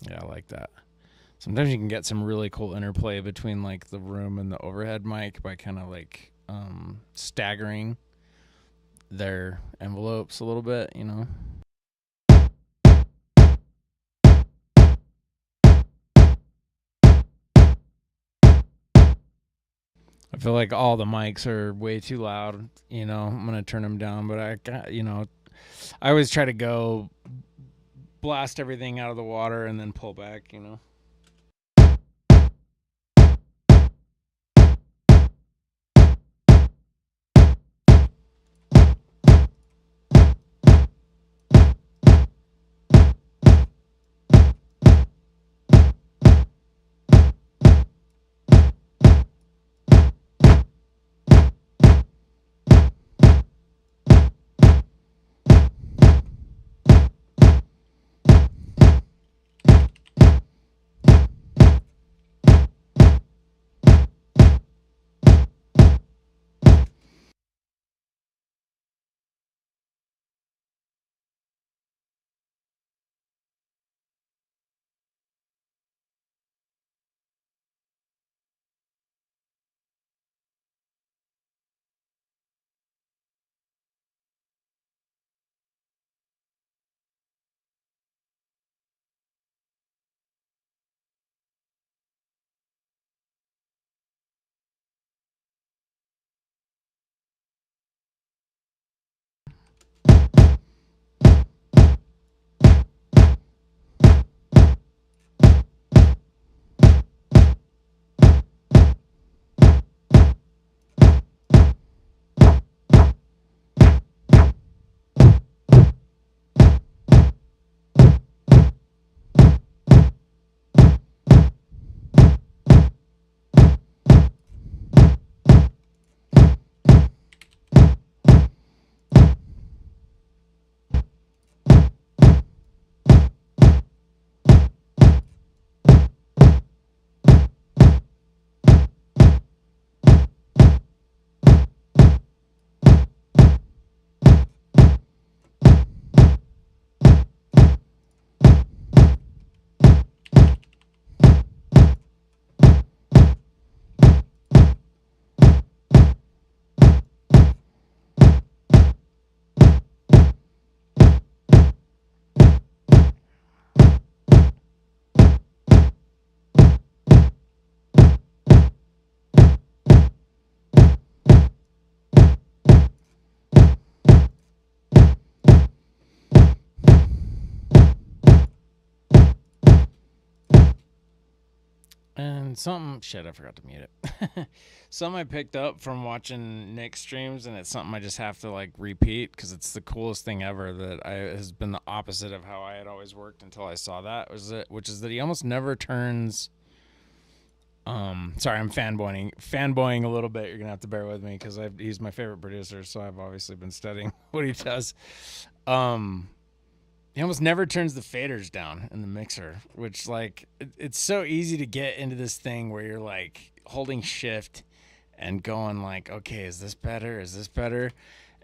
Yeah, I like that. Sometimes you can get some really cool interplay between like the room and the overhead mic by kind of like staggering their envelopes a little bit, you know. I feel like all the mics are way too loud, you know. I'm going to turn them down, but I always try to go blast everything out of the water and then pull back, you know. And I forgot to mute it. Something I picked up from watching Nick's streams, and it's something I just have to like repeat because it's the coolest thing ever has been the opposite of how I had always worked until I saw that, which is that he almost never turns. Sorry, I'm fanboying a little bit. You're gonna have to bear with me because he's my favorite producer, so I've obviously been studying what he does. He almost never turns the faders down in the mixer, which like it's so easy to get into this thing where you're like holding shift and going like, okay, is this better? Is this better?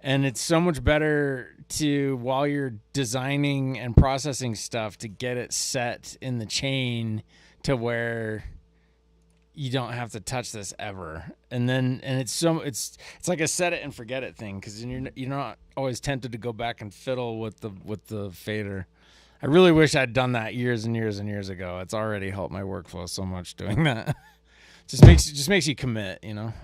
And it's so much better to, while you're designing and processing stuff, to get it set in the chain to where you don't have to touch this ever. And it's like a set it and forget it thing, because you're not always tempted to go back and fiddle with the fader. I really wish I'd done that years and years and years ago. It's already helped my workflow so much doing that. just makes you commit, you know.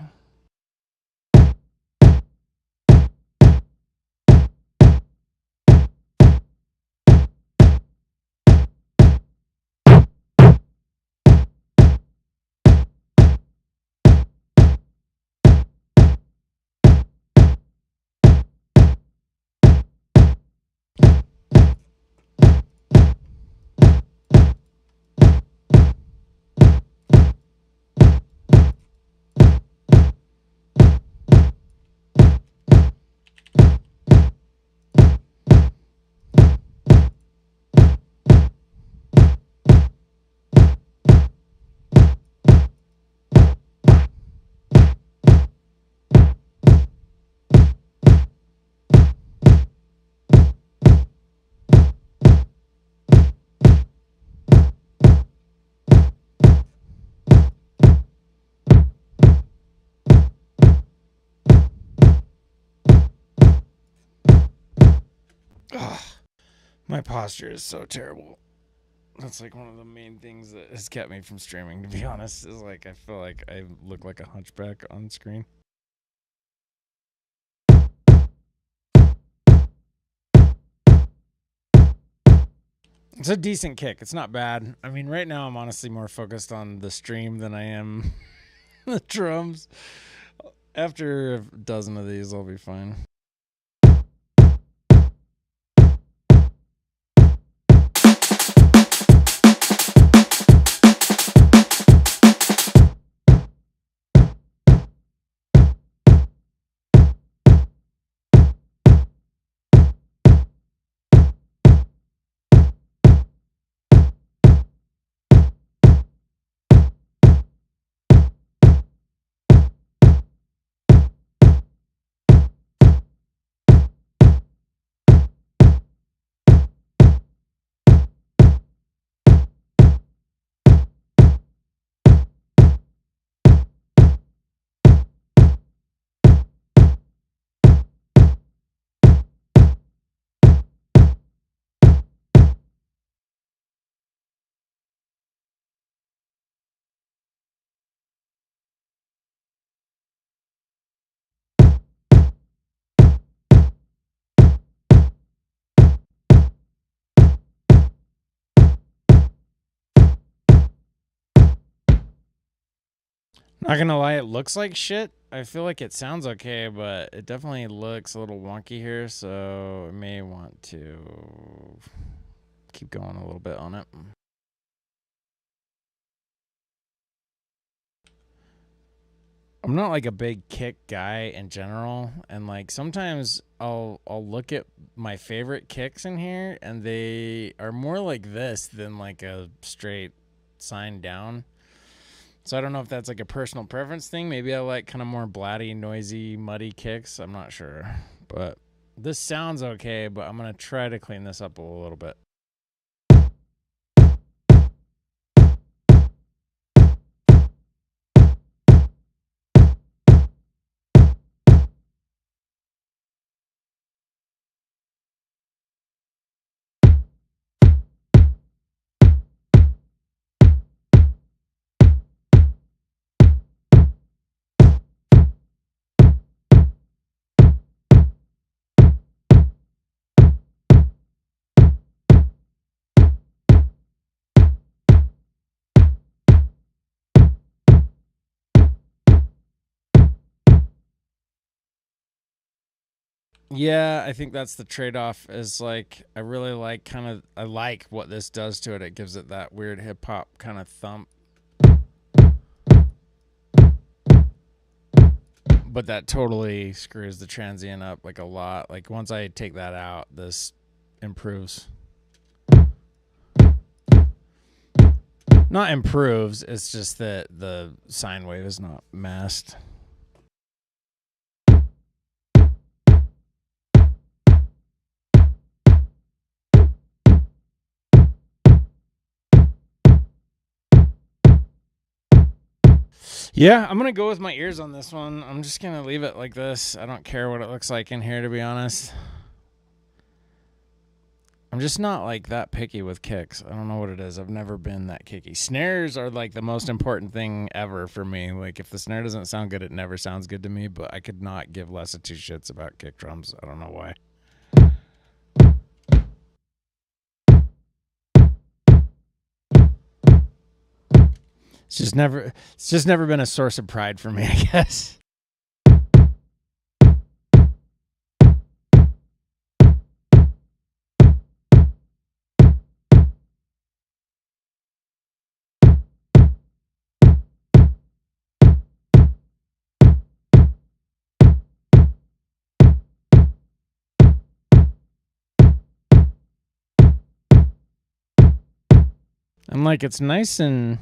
My posture is so terrible. That's like one of the main things that has kept me from streaming, to be honest, is like I feel like I look like a hunchback on screen. It's a decent kick. It's not bad. I mean, right now I'm honestly more focused on the stream than I am the drums. After a dozen of these, I'll be fine. Not gonna lie, it looks like shit. I feel like it sounds okay, but it definitely looks a little wonky here, so I may want to keep going a little bit on it. I'm not like a big kick guy in general, and like sometimes I'll look at my favorite kicks in here and they are more like this than like a straight sine down. So I don't know if that's like a personal preference thing. Maybe I like kind of more blatty, noisy, muddy kicks. I'm not sure. But this sounds okay, but I'm going to try to clean this up a little bit. Yeah, I think that's the trade-off is like I really like I like what this does to it. It gives it that weird hip hop kind of thump. But that totally screws the transient up like a lot. Like once I take that out, this improves. Not improves, it's just that the sine wave is not masked. Yeah, I'm going to go with my ears on this one. I'm just going to leave it like this. I don't care what it looks like in here, to be honest. I'm just not like that picky with kicks. I don't know what it is. I've never been that kicky. Snares are like the most important thing ever for me. Like if the snare doesn't sound good, it never sounds good to me, but I could not give less of two shits about kick drums. I don't know why. It's just never been a source of pride for me, I guess. And like it's nice and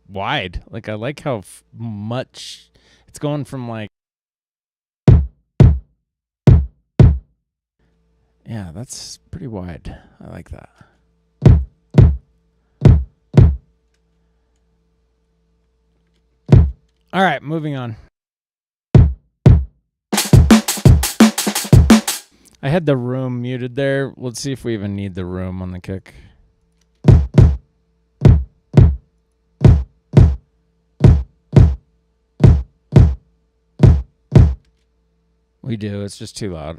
wide. Like I like how much it's going from like, yeah, that's pretty wide. I like that. All right, moving on. I had the room muted there. Let's see if we even need the room on the kick. We do. It's just too loud.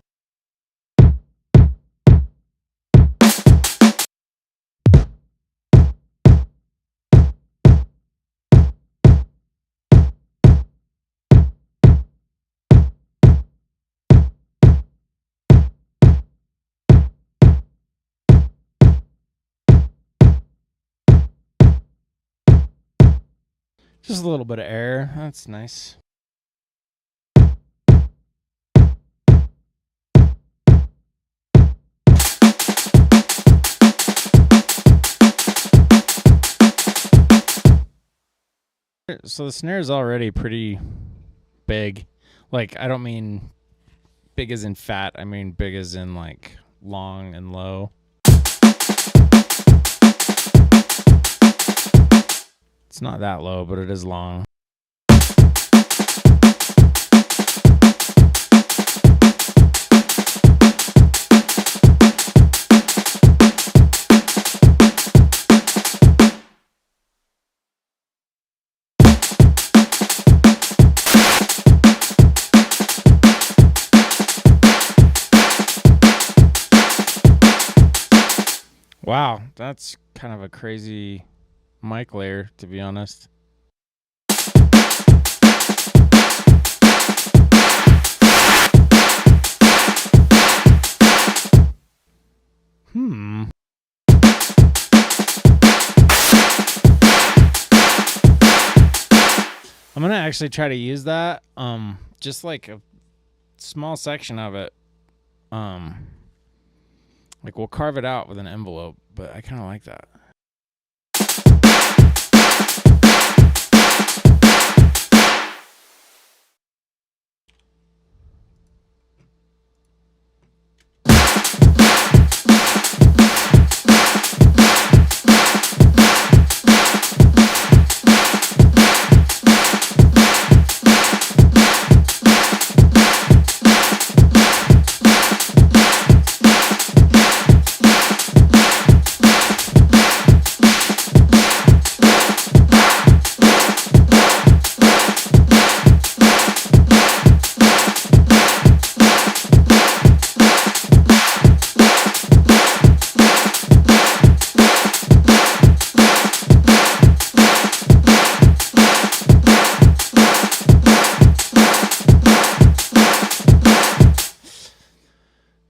Just a little bit of air. That's nice. So the snare is already pretty big. Like, I don't mean big as in fat. I mean big as in like long and low. It's not that low, but it is long. Wow, that's kind of a crazy mic layer, to be honest. I'm gonna actually try to use that. Just like a small section of it. Like we'll carve it out with an envelope, but I kind of like that.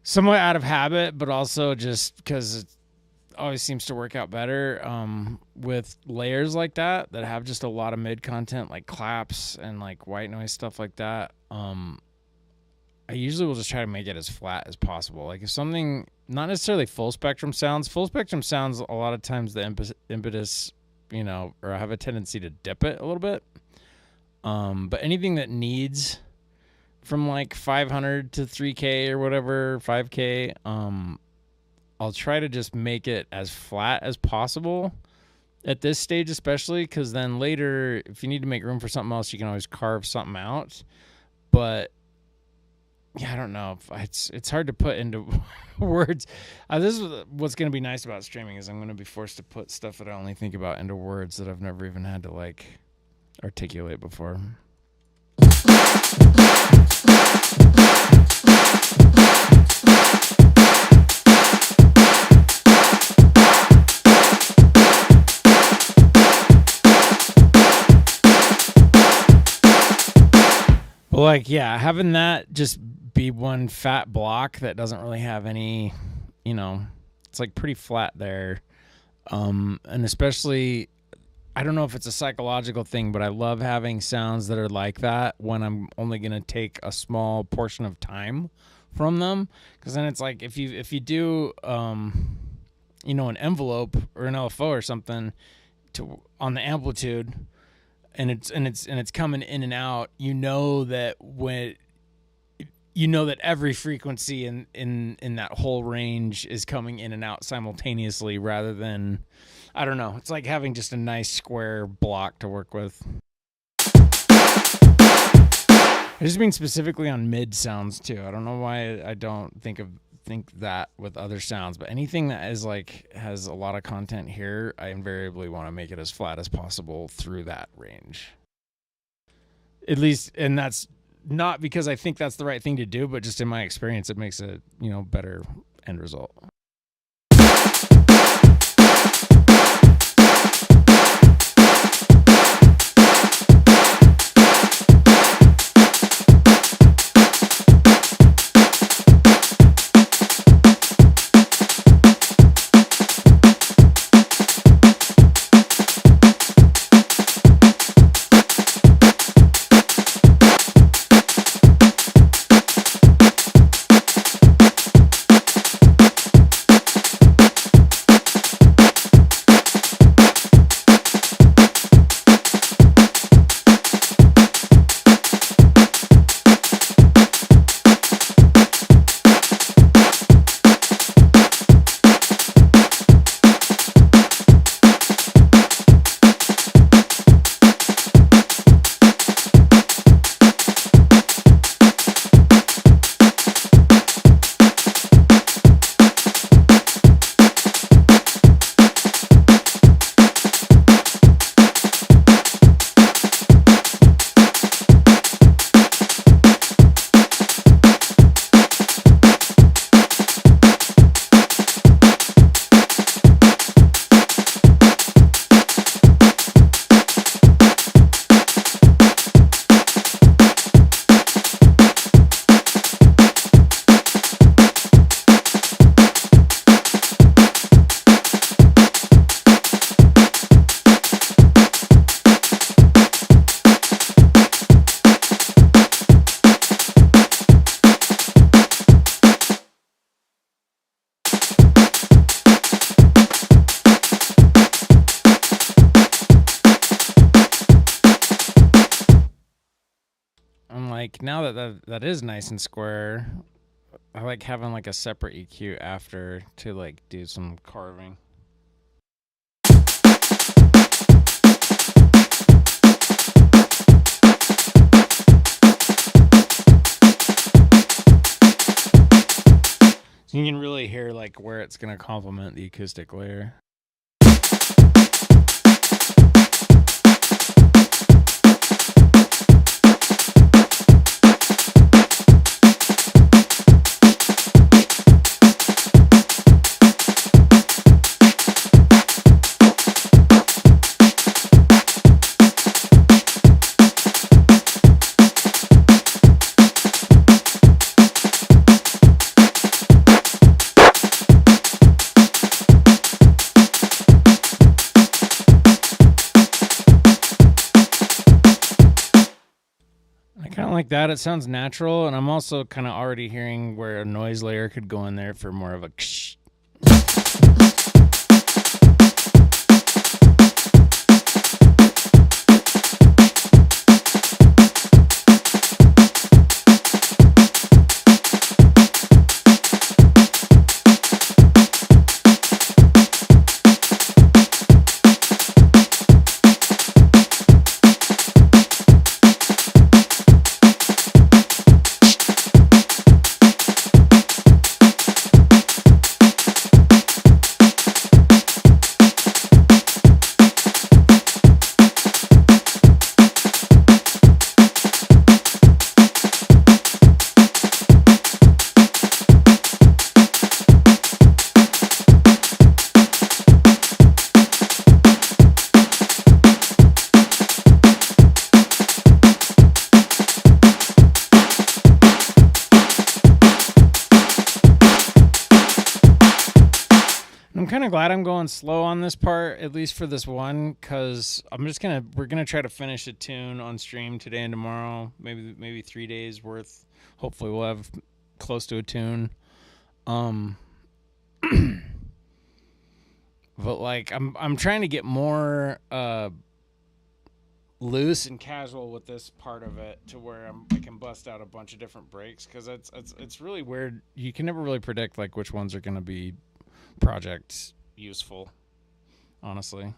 Somewhat out of habit, but also just because it always seems to work out better with layers like that have just a lot of mid content, like claps and like white noise stuff like that. I usually will just try to make it as flat as possible. Like if something, not necessarily full spectrum sounds a lot of times the impetus, or I have a tendency to dip it a little bit. But anything that needs from like 500 to 3K or whatever, 5K, I'll try to just make it as flat as possible at this stage, especially because then later, if you need to make room for something else, you can always carve something out. But yeah, I don't know. It's hard to put into words. This is what's going to be nice about streaming is I'm going to be forced to put stuff that I only think about into words that I've never even had to like articulate before. But like, yeah, having that just be one fat block that doesn't really have any, it's like pretty flat there. And especially, I don't know if it's a psychological thing, but I love having sounds that are like that when I'm only going to take a small portion of time from them. Because then it's like if you do, an envelope or an LFO or something on the amplitude, and it's coming in and out, that that every frequency in that whole range is coming in and out simultaneously rather than, I don't know. It's like having just a nice square block to work with. I just mean specifically on mid sounds too. I don't know why I don't think that with other sounds, but anything that is like has a lot of content here, I invariably want to make it as flat as possible through that range. At least, and that's not because I think that's the right thing to do, but just in my experience, it makes a better end result. Like now that is nice and square, I like having like a separate EQ after to like do some carving. So you can really hear like where it's going to complement the acoustic layer. Like that, it sounds natural, and I'm also kind of already hearing where a noise layer could go in there for more of a ksh. I'm kind of glad I'm going slow on this part, at least for this one, because we're gonna try to finish a tune on stream today and tomorrow, maybe 3 days worth. Hopefully we'll have close to a tune. But like I'm trying to get more loose and casual with this part of it to where I can bust out a bunch of different breaks, because it's really weird. You can never really predict like which ones are gonna be project useful, honestly.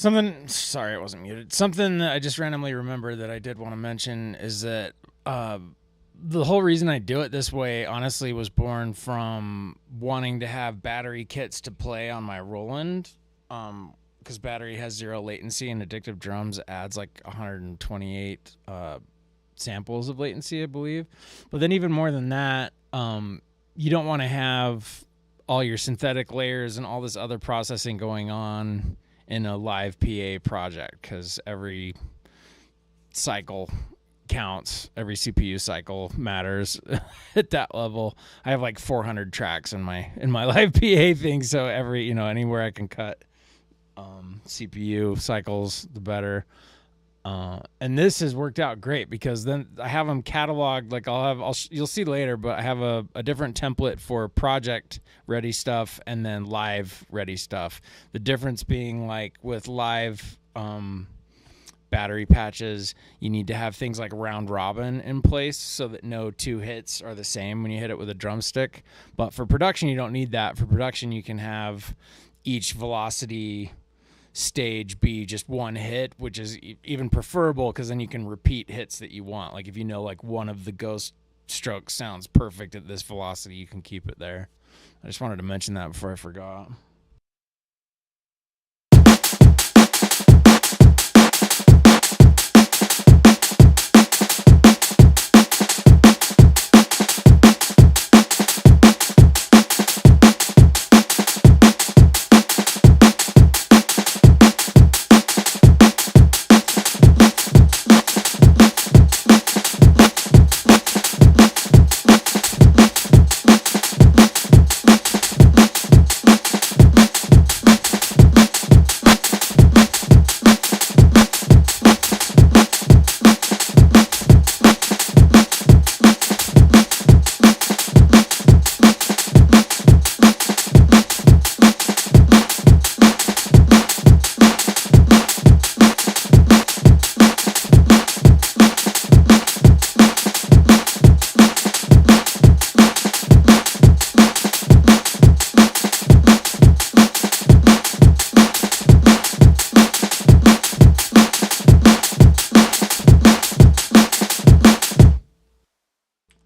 Something, sorry, it wasn't muted. Something that I just randomly remembered that I did want to mention is that the whole reason I do it this way, honestly, was born from wanting to have battery kits to play on my Roland. Because battery has zero latency and Addictive Drums adds like 128 samples of latency, I believe. But then even more than that, you don't want to have all your synthetic layers and all this other processing going on in a live PA project, because every cycle counts, every CPU cycle matters at that level. I have like 400 tracks in my live PA thing, so every, anywhere I can cut CPU cycles, the better. And this has worked out great because then I have them cataloged. Like you'll see later, but I have a different template for project ready stuff and then live ready stuff. The difference being, like, with live battery patches, you need to have things like round robin in place so that no two hits are the same when you hit it with a drumstick. But for production, you don't need that. For production, you can have each velocity stage be just one hit, which is even preferable because then you can repeat hits that you want. Like if like one of the ghost strokes sounds perfect at this velocity, you can keep it there. I just wanted to mention that before I forgot.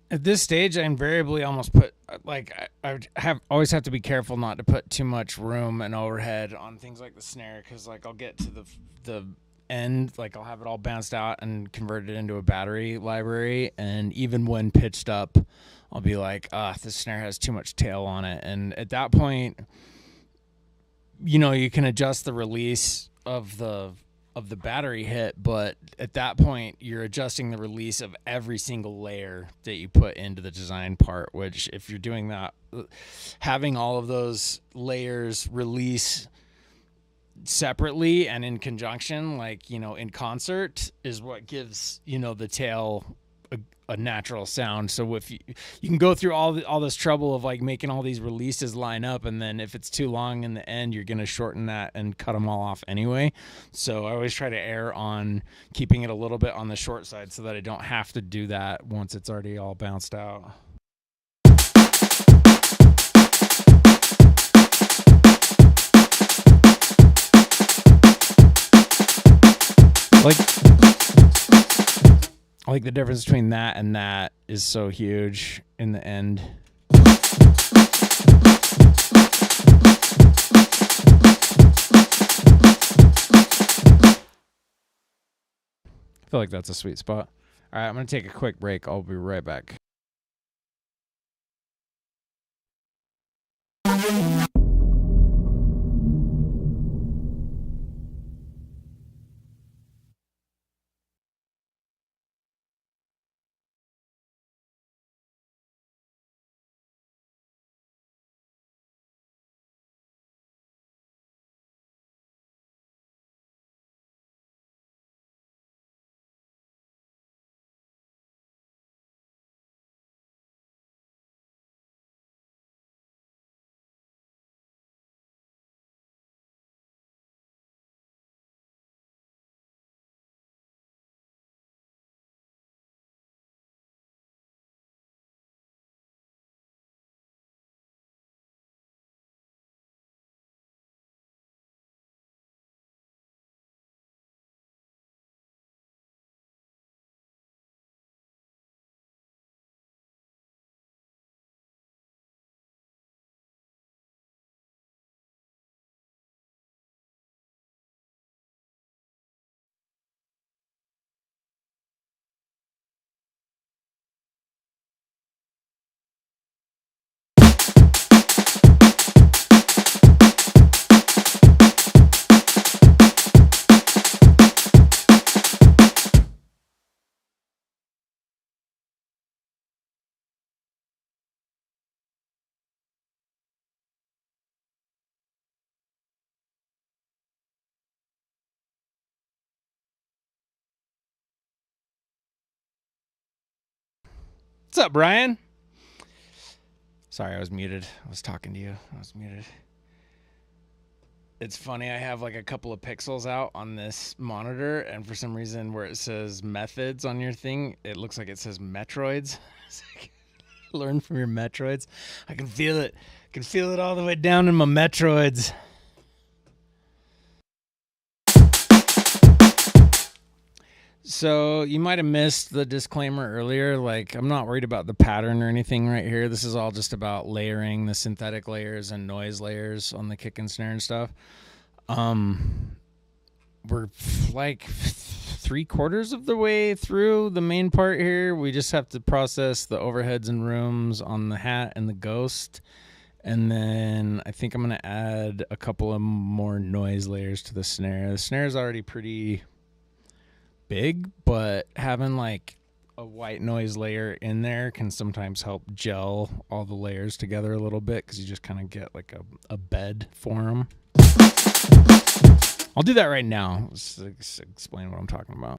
At this stage, I invariably almost put, like, I always have to be careful not to put too much room and overhead on things like the snare, because, like, I'll get to the end, like I'll have it all bounced out and converted into a battery library, and even when pitched up, I'll be like, this snare has too much tail on it, and at that point, you can adjust the release of the battery hit, but at that point you're adjusting the release of every single layer that you put into the design part, which, if you're doing that, having all of those layers release separately and in conjunction, like, in concert, is what gives, the tail a natural sound. So if you can go through all this trouble of, like, making all these releases line up, and then if it's too long in the end, you're going to shorten that and cut them all off anyway. So I always try to err on keeping it a little bit on the short side so that I don't have to do that once it's already all bounced out. Like the difference between that and that is so huge in the end. I feel like that's a sweet spot. All right, I'm going to take a quick break. I'll be right back. What's up, Brian? Sorry, I was muted. I was talking to you. I was muted. It's funny, I have like a couple of pixels out on this monitor, and for some reason where it says methods on your thing, it looks like it says Metroids. It's like, learn from your Metroids. I can feel it. I can feel it all the way down in my Metroids. So you might have missed the disclaimer earlier. Like, I'm not worried about the pattern or anything right here. This is all just about layering the synthetic layers and noise layers on the kick and snare and stuff. We're like 3/4 of the way through the main part here. We just have to process the overheads and rooms on the hat and the ghost. And then I think I'm going to add a couple of more noise layers to the snare. The snare is already pretty big, but having like a white noise layer in there can sometimes help gel all the layers together a little bit, because you just kind of get like a bed for them. I'll do that right now. Let's explain what I'm talking about.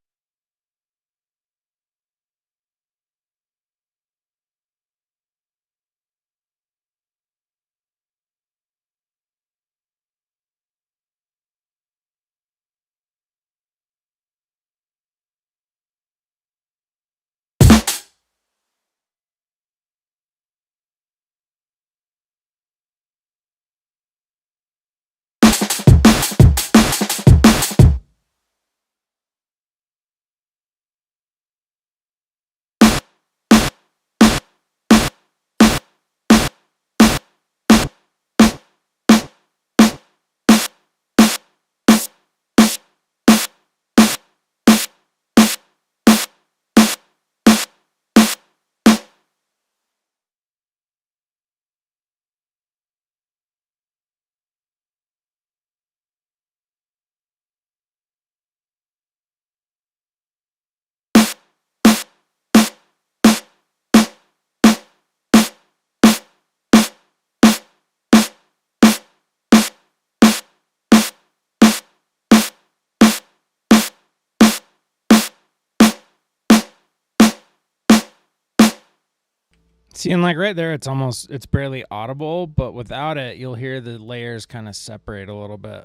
See, and like right there, it's barely audible, but without it, you'll hear the layers kind of separate a little bit.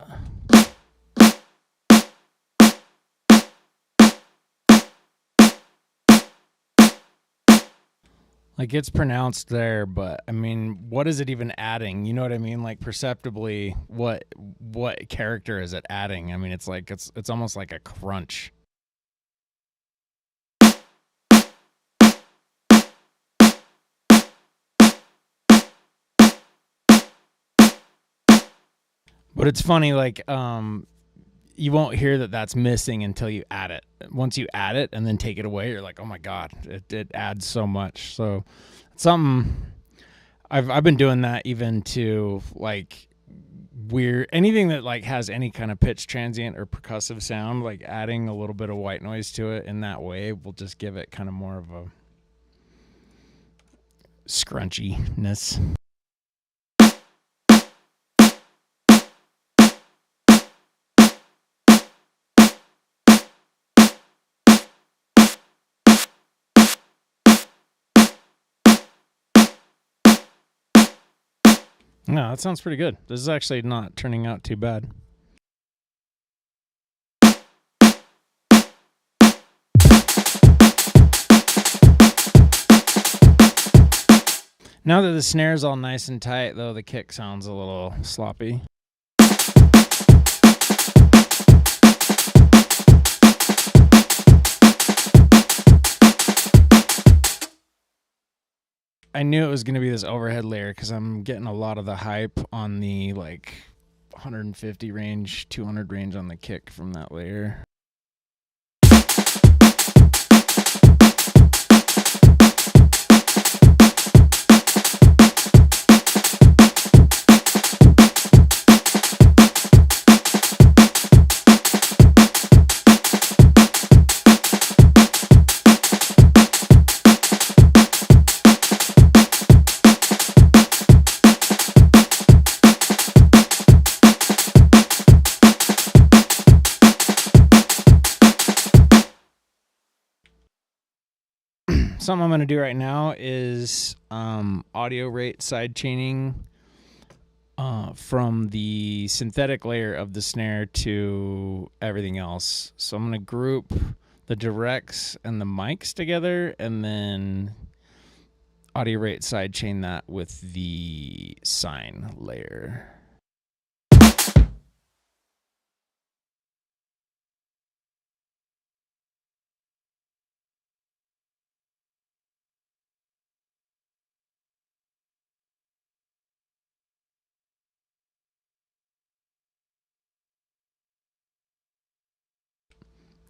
Like, it's pronounced there, but I mean, what is it even adding? You know what I mean? Like, perceptibly, what character is it adding? I mean, it's like it's almost like a crunch. But it's funny, like, you won't hear that that's missing until you add it. Once you add it and then take it away, you're like, oh my God, it adds so much. So it's something I've been doing that even to like weird, anything that like has any kind of pitch transient or percussive sound, like adding a little bit of white noise to it in that way will just give it kind of more of a scrunchiness. No, that sounds pretty good. This is actually not turning out too bad. Now that the snare's all nice and tight, though, the kick sounds a little sloppy. I knew it was going to be this overhead layer because I'm getting a lot of the hype on the like 150 range, 200 range on the kick from that layer. something I'm going to do right now is audio rate side chaining from the synthetic layer of the snare to everything else. So I'm going to group the directs and the mics together, and then audio rate sidechain that with the sine layer.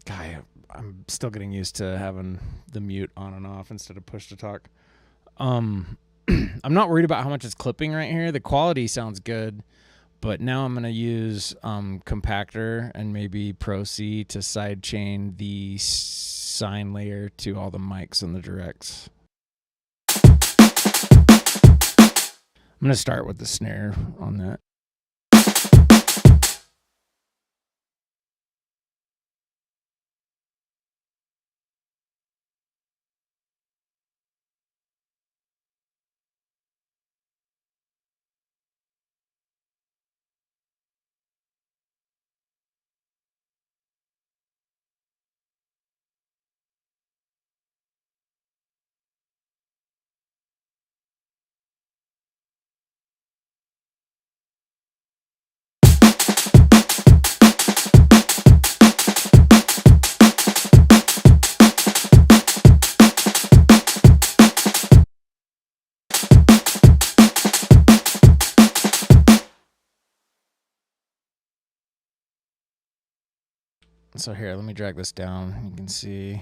Guy, I'm still getting used to having the mute on and off instead of push to talk. I'm not worried about how much it's clipping right here. The quality sounds good, but now I'm going to use compactor and maybe Pro C to sidechain the sine layer to all the mics and the directs. I'm going to start with the snare on that. So here, let me drag this down. You can see.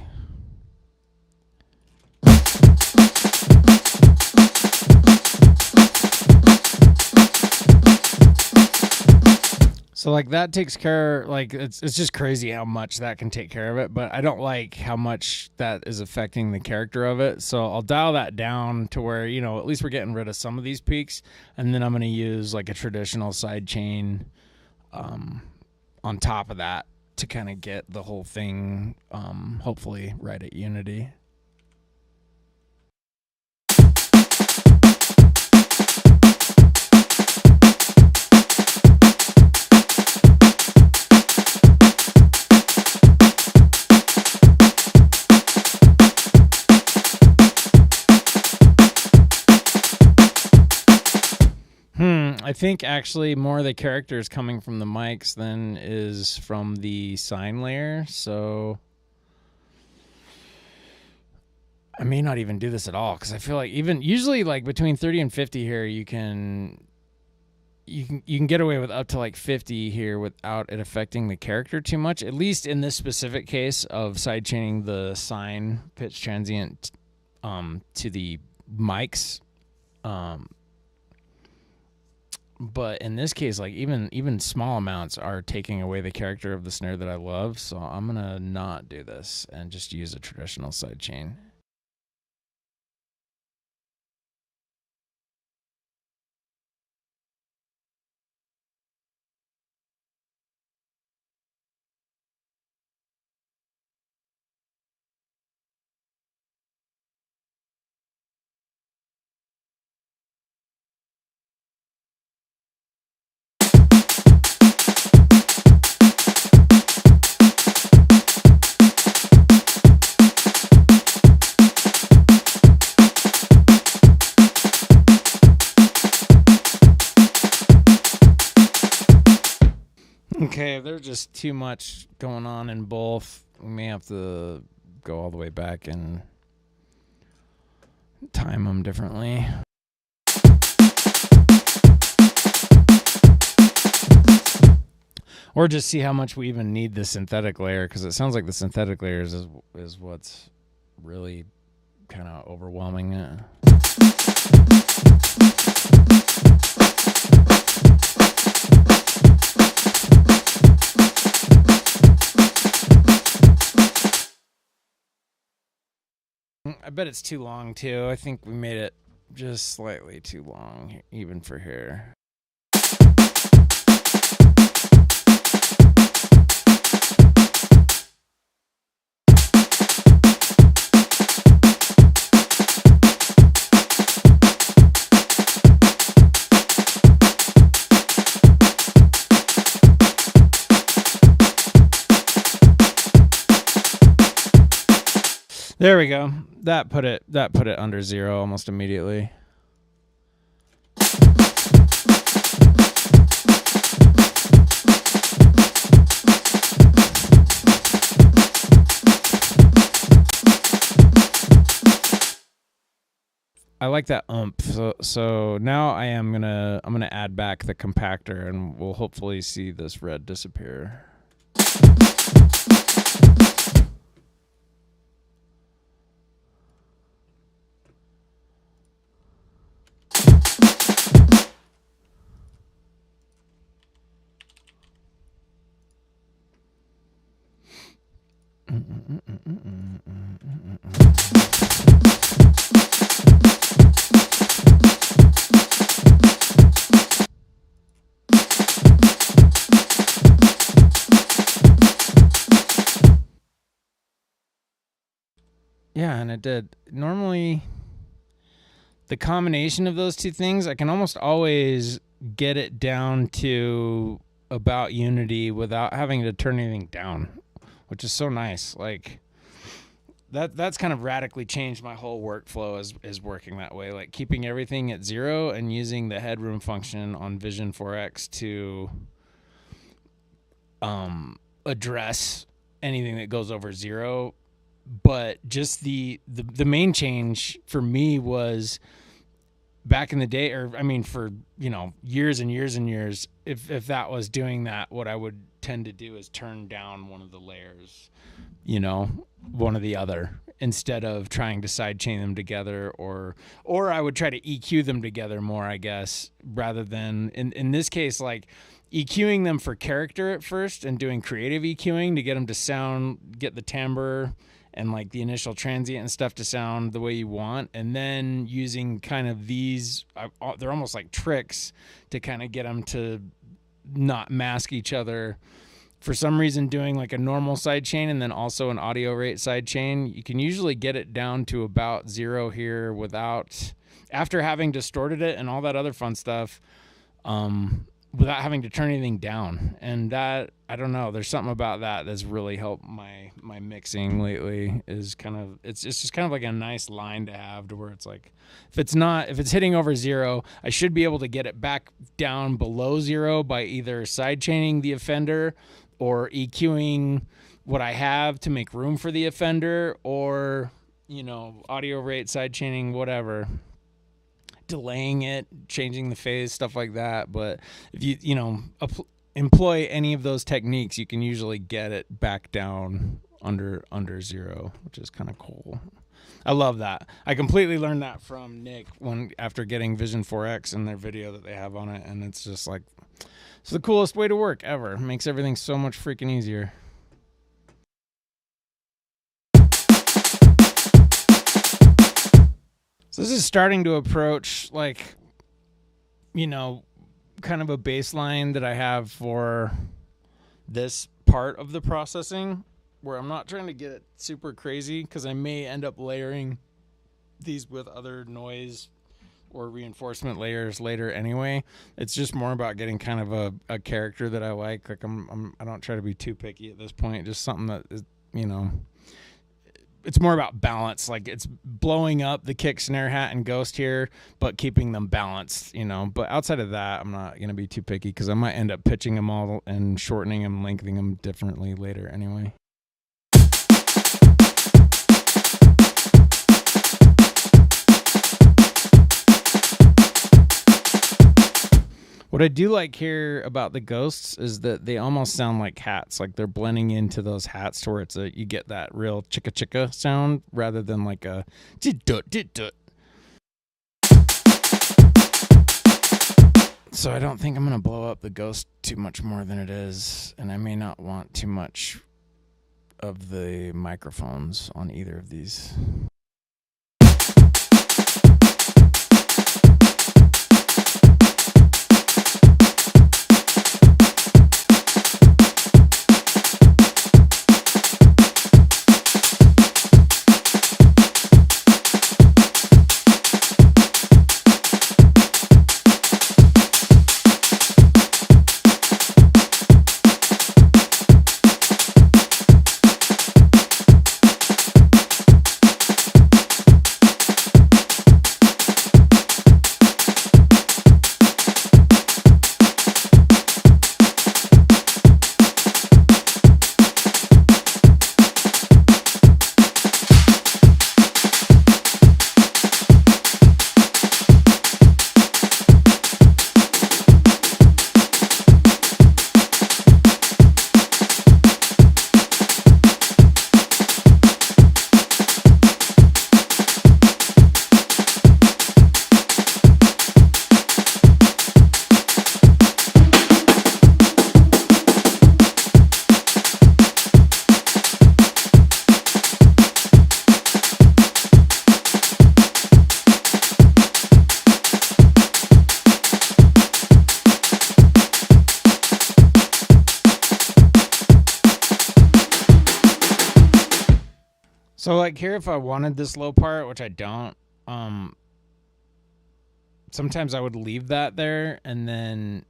So like that takes care, like it's just crazy how much that can take care of it, but I don't like how much that is affecting the character of it. So I'll dial that down to where, you know, at least we're getting rid of some of these peaks, and then I'm going to use like a traditional side chain on top of that to kind of get the whole thing hopefully right at unity. I think actually more of the character is coming from the mics than is from the sine layer. So I may not even do this at all, because I feel like even usually like between 30 and 50 here, you can get away with up to like 50 here without it affecting the character too much. At least in this specific case of sidechaining the sine pitch transient to the mics. But in this case, like even small amounts are taking away the character of the snare that I love. So I'm going to not do this and just use a traditional sidechain. Okay, if there's just too much going on in both, we may have to go all the way back and time them differently. Or just see how much we even need the synthetic layer, because it sounds like the synthetic layers is what's really kind of overwhelming it. I bet it's too long too. I think we made it just slightly too long, even for here. There we go. That put it under 0 almost immediately. I like that ump. So now I'm gonna add back the compactor, and we'll hopefully see this red disappear. Yeah, and it did. Normally, the combination of those two things, I can almost always get it down to about unity without having to turn anything down, which is so nice. Like that's kind of radically changed my whole workflow is working that way, like keeping everything at 0 and using the headroom function on Vision 4X to address anything that goes over 0. But just the main change for me was back in the day, or I mean for years and years and years, if that was doing that, what I would tend to do is turn down one of the layers, one or the other, instead of trying to sidechain them together, or I would try to EQ them together more, I guess, rather than in this case, like EQing them for character at first and doing creative EQing to get them to sound, get the timbre and like the initial transient and stuff to sound the way you want, and then using kind of these, they're almost like tricks to kind of get them to not mask each other. For some reason, doing like a normal sidechain and then also an audio rate sidechain, you can usually get it down to about 0 here without, after having distorted it and all that other fun stuff, without having to turn anything down. And that, I don't know, there's something about that that's really helped my mixing lately. Is kind of, it's just kind of like a nice line to have, to where it's like, if it's hitting over 0, I should be able to get it back down below 0 by either sidechaining the offender or EQing what I have to make room for the offender, or audio rate sidechaining, whatever, delaying it, changing the phase, stuff like that. But if you employ any of those techniques, you can usually get it back down under 0, which is kind of cool. I love that. I completely learned that from Nick after getting Vision 4X and their video that they have on it, and it's just like, it's the coolest way to work ever. It makes everything so much freaking easier. So this is starting to approach like, kind of a baseline that I have for this part of the processing, where I'm not trying to get it super crazy, because I may end up layering these with other noise or reinforcement layers later anyway. It's just more about getting kind of a character that I like. Like I don't try to be too picky at this point. Just something that is, it's more about balance. Like it's blowing up the kick, snare, hat, and ghost here, but keeping them balanced, But outside of that, I'm not going to be too picky, because I might end up pitching them all and shortening them, lengthening them differently later anyway. What I do like here about the ghosts is that they almost sound like hats. Like they're blending into those hats to where you get that real chicka chicka sound rather than like a dit-dut. So I don't think I'm going to blow up the ghost too much more than it is. And I may not want too much of the microphones on either of these. So like here, if I wanted this low part, which I don't, um, sometimes I would leave that there and then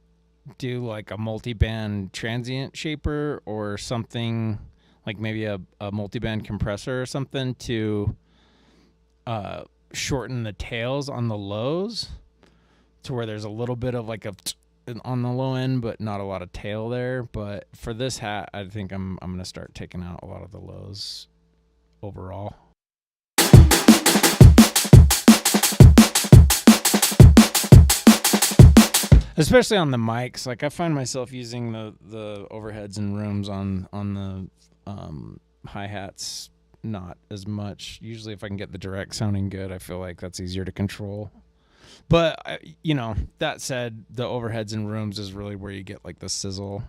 do like a multi-band transient shaper or something like maybe a multi-band compressor or something to uh, shorten the tails on the lows to where there's a little bit of like a on the low end, but not a lot of tail there. But for this hat, I think I'm gonna start taking out a lot of the lows overall. Especially on the mics, like I find myself using the overheads and rooms on the hi hats not as much. Usually, if I can get the direct sounding good, I feel like that's easier to control. But that said, the overheads and rooms is really where you get like the sizzle.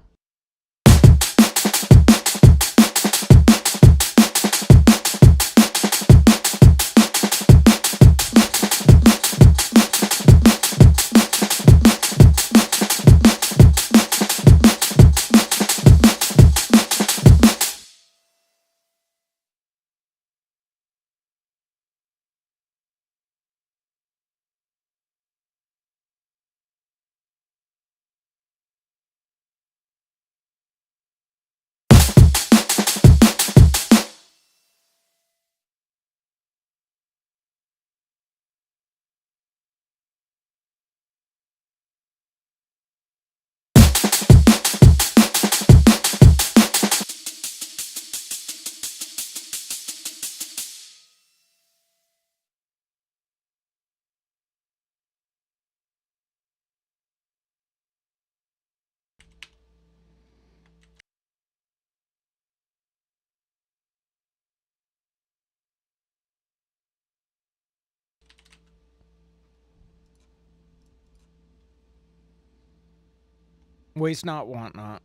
Waste not, want not.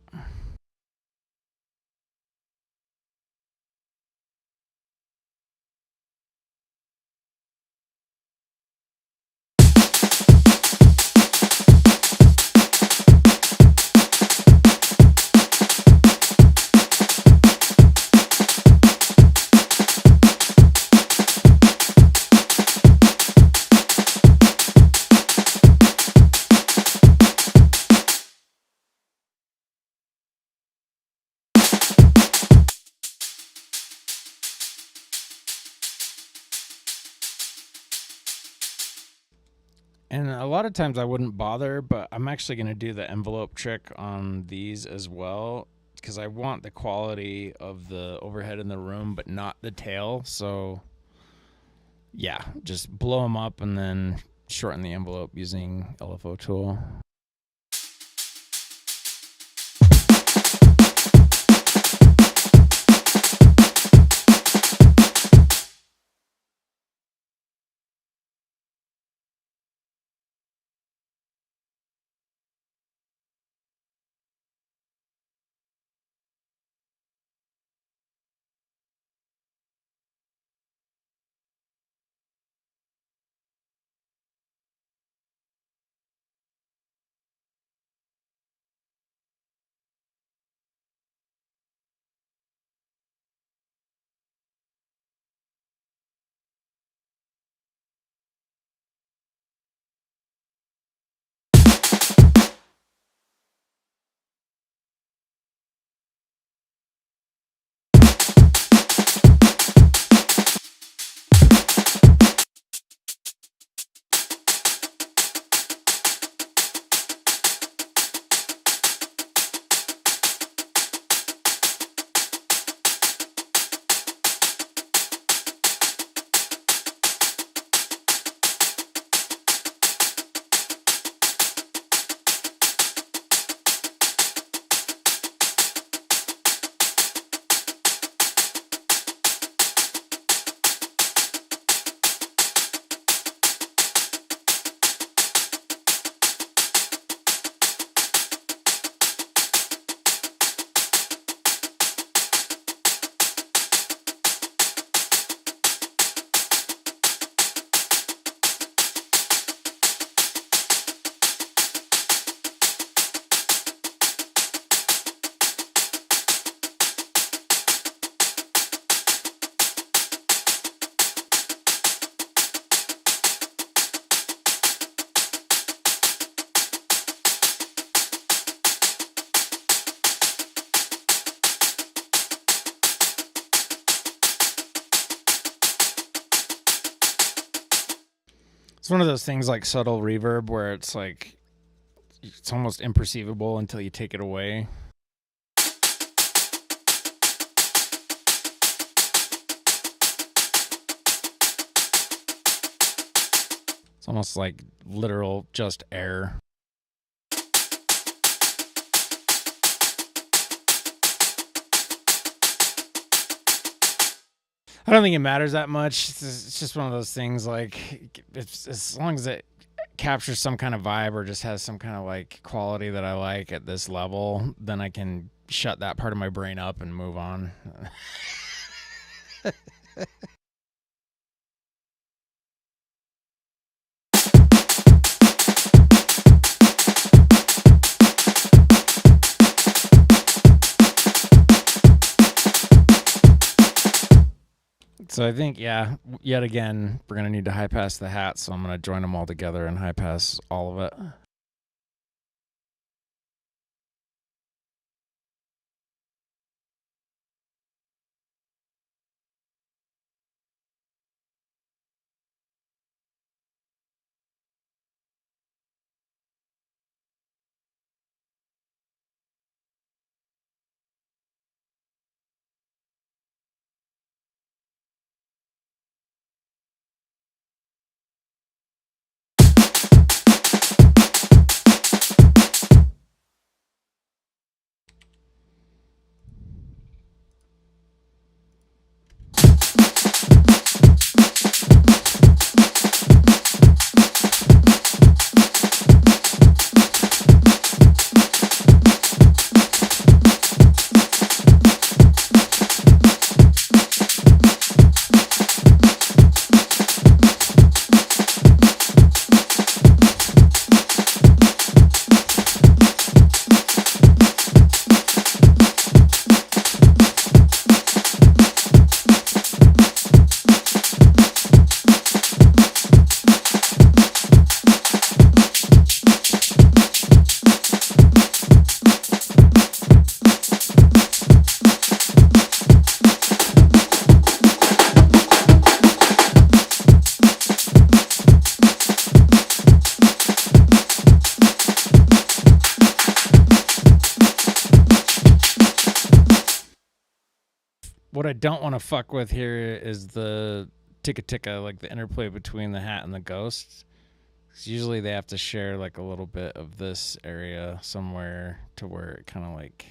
And a lot of times I wouldn't bother, but I'm actually going to do the envelope trick on these as well because I want the quality of the overhead in the room, but not the tail. So, yeah, just blow them up and then shorten the envelope using LFO tool. It's one of those things like subtle reverb where it's like it's almost imperceivable until you take it away. It's almost like literal just air. I don't think it matters that much. It's just one of those things like as long as it captures some kind of vibe or just has some kind of like quality that I like at this level, then I can shut that part of my brain up and move on. So I think, yeah, yet again, we're going to need to high pass the hat, so I'm going to join them all together and high pass all of it. What I don't want to fuck with here is the ticka ticka, like the interplay between the hat and the ghost. 'Cause usually they have to share like a little bit of this area somewhere to where it kind of like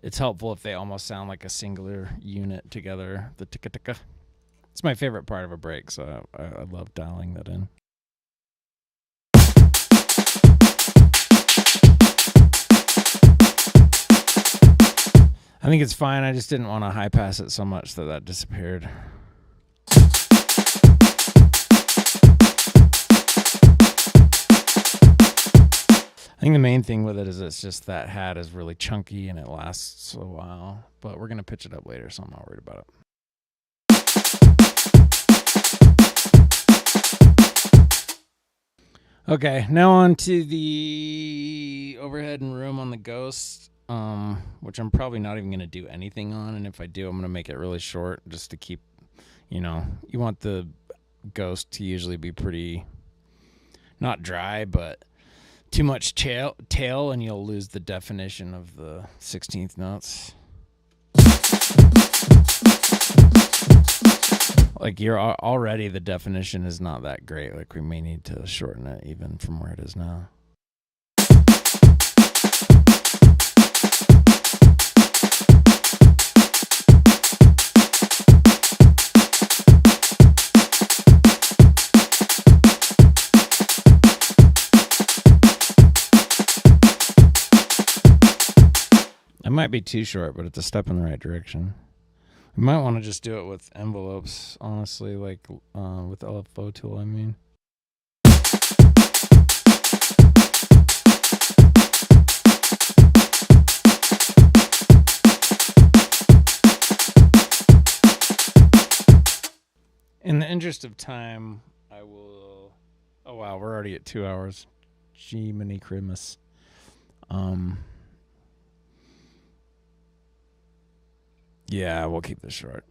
it's helpful if they almost sound like a singular unit together. The ticka ticka. It's my favorite part of a break, so I love dialing that in. I think it's fine. I just didn't want to high pass it so much that disappeared. I think the main thing with it is it's just that hat is really chunky and it lasts a while. But we're going to pitch it up later, so I'm not worried about it. Okay, now on to the overhead and room on the Ghost, which I'm probably not even going to do anything on. And if I do, I'm going to make it really short just to keep, you want the Ghost to usually be pretty, not dry, but too much tail and you'll lose the definition of the 16th notes. Like already the definition is not that great. Like we may need to shorten it even from where it is now. It might be too short, but it's a step in the right direction. We might want to just do it with envelopes, honestly, like with LFO tool, I mean. In the interest of time, I will... Oh, wow, we're already at 2 hours. Gee, mini Christmas. Yeah, we'll keep this short.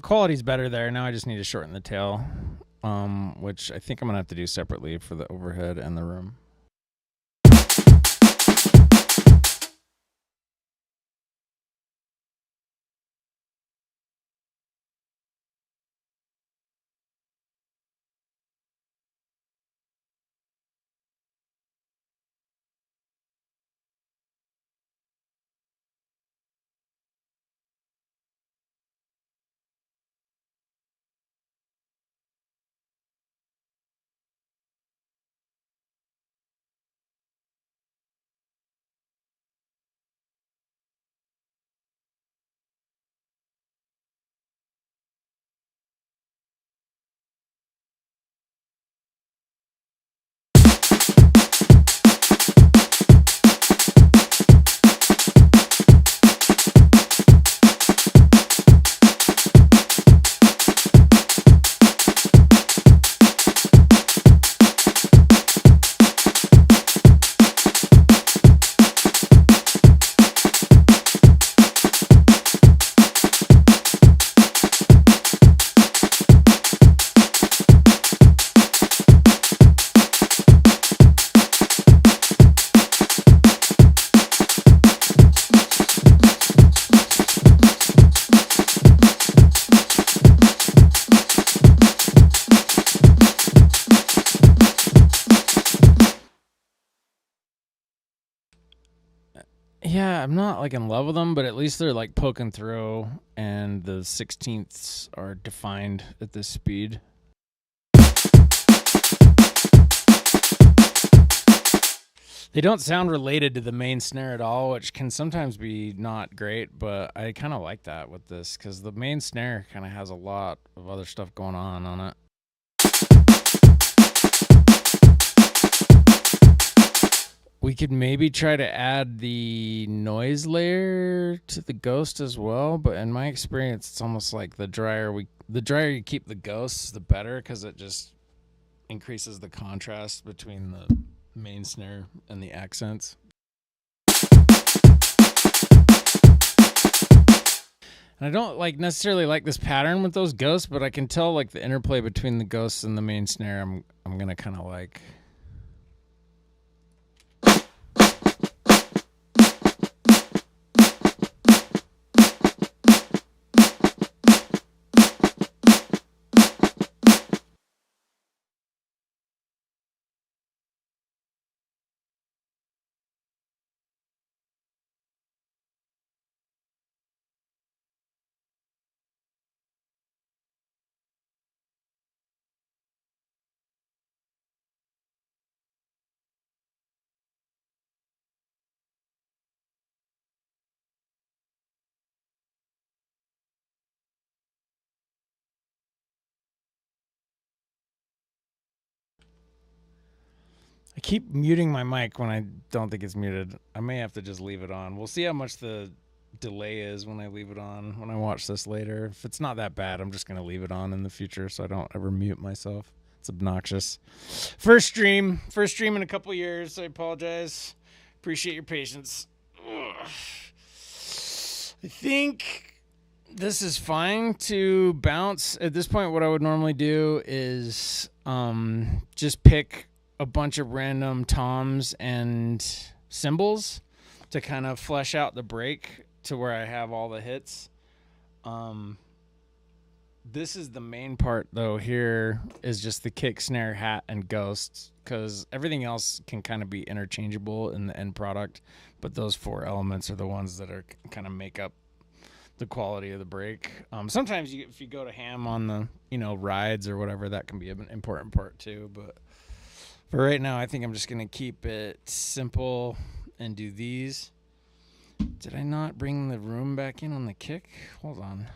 quality's better there. Now I just need to shorten the tail, which I think I'm gonna have to do separately for the overhead and the room. Yeah, I'm not like in love with them, but at least they're like poking through, and the 16ths are defined at this speed. They don't sound related to the main snare at all, which can sometimes be not great, but I kind of like that with this because the main snare kind of has a lot of other stuff going on it. We could maybe try to add the noise layer to the ghost as well, but in my experience, it's almost like the drier you keep the ghosts, the better, because it just increases the contrast between the main snare and the accents. And I don't like necessarily like this pattern with those ghosts, but I can tell like the interplay between the ghosts and the main snare. I'm gonna kind of like. I keep muting my mic when I don't think it's muted. I may have to just leave it on. We'll see how much the delay is when I leave it on when I watch this later. If it's not that bad, I'm just going to leave it on in the future so I don't ever mute myself. It's obnoxious. First stream in a couple years. I apologize. Appreciate your patience. Ugh. I think this is fine to bounce. At this point, what I would normally do is just pick a bunch of random toms and cymbals to kind of flesh out the break to where I have all the hits. This is the main part, though. Here is just the kick, snare, hat, and ghosts, because everything else can kind of be interchangeable in the end product, but those four elements are the ones that are kind of make up the quality of the break. Sometimes if you go to ham on the rides or whatever, that can be an important part too, but for right now, I think I'm just going to keep it simple and do these. Did I not bring the room back in on the kick? Hold on.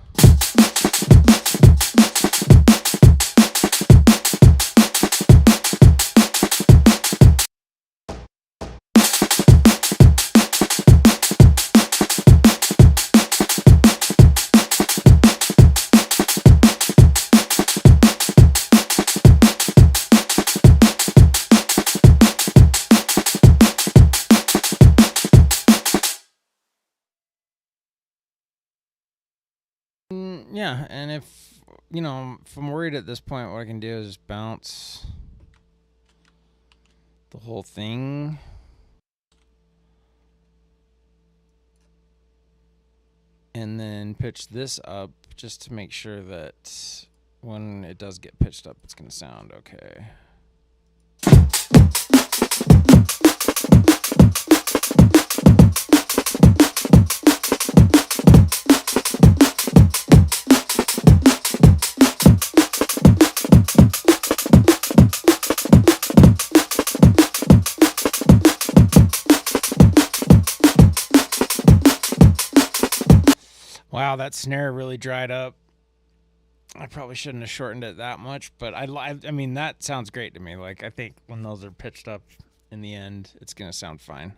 Yeah, and if I'm worried at this point, what I can do is just bounce the whole thing. And then pitch this up just to make sure that when it does get pitched up, it's going to sound okay. Wow, that snare really dried up. I probably shouldn't have shortened it that much, but I mean, that sounds great to me. Like, I think when those are pitched up in the end, it's going to sound fine.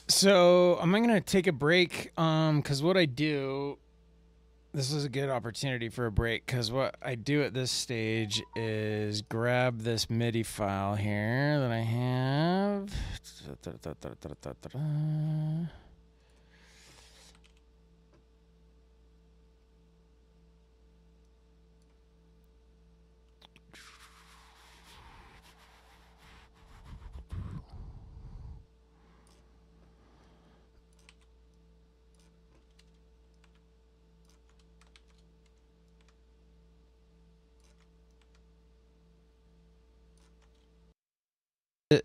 So I'm going to take a break because what I do, this is a good opportunity for a break, because what I do at this stage is grab this MIDI file here that I have.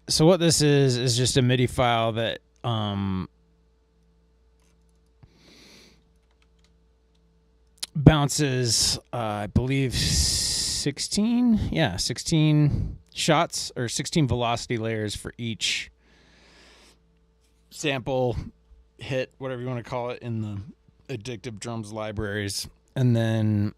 So what this is just a MIDI file that bounces, I believe 16 shots or 16 velocity layers for each sample, hit, whatever you want to call it, in the Addictive Drums libraries. And then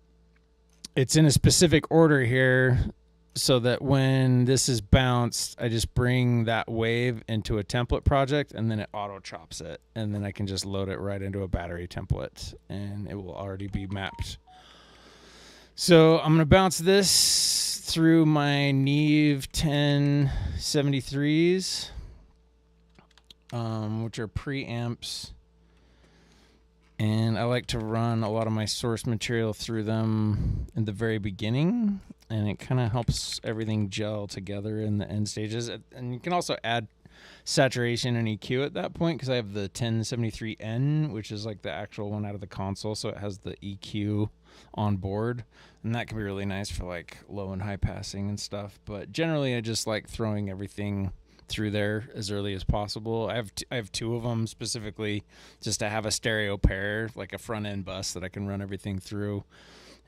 it's in a specific order here, so that when this is bounced, I just bring that wave into a template project, and then it auto chops it, and then I can just load it right into a battery template, and it will already be mapped. So I'm going to bounce this through my Neve 1073s, which are preamps. And I like to run a lot of my source material through them in the very beginning, and it kind of helps everything gel together in the end stages. And you can also add saturation and EQ at that point, because I have the 1073N, which is like the actual one out of the console, so it has the EQ on board, and that can be really nice for like low and high passing and stuff. But generally, I just like throwing everything through there as early as possible. I have two of them specifically just to have a stereo pair, like a front end bus that I can run everything through.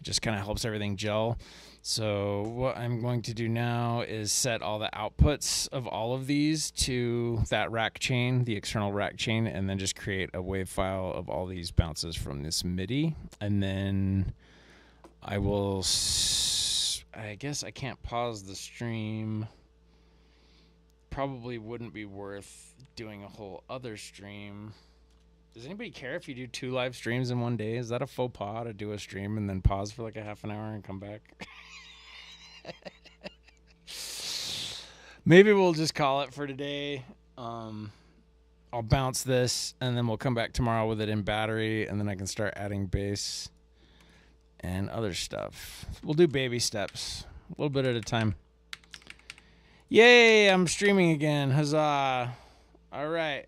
It just kind of helps everything gel. So what I'm going to do now is set all the outputs of all of these to that rack chain, the external rack chain, and then just create a wave file of all these bounces from this MIDI. And then I will, I guess I can't pause the stream. Probably wouldn't be worth doing a whole other stream. Does anybody care if you do 2 live streams in one day? Is that a faux pas to do a stream and then pause for like a half an hour and come back? Maybe we'll just call it for today. I'll bounce this, and then we'll come back tomorrow with it in battery, and then I can start adding bass and other stuff. We'll do baby steps, a little bit at a time. Yay, I'm streaming again. Huzzah. All right.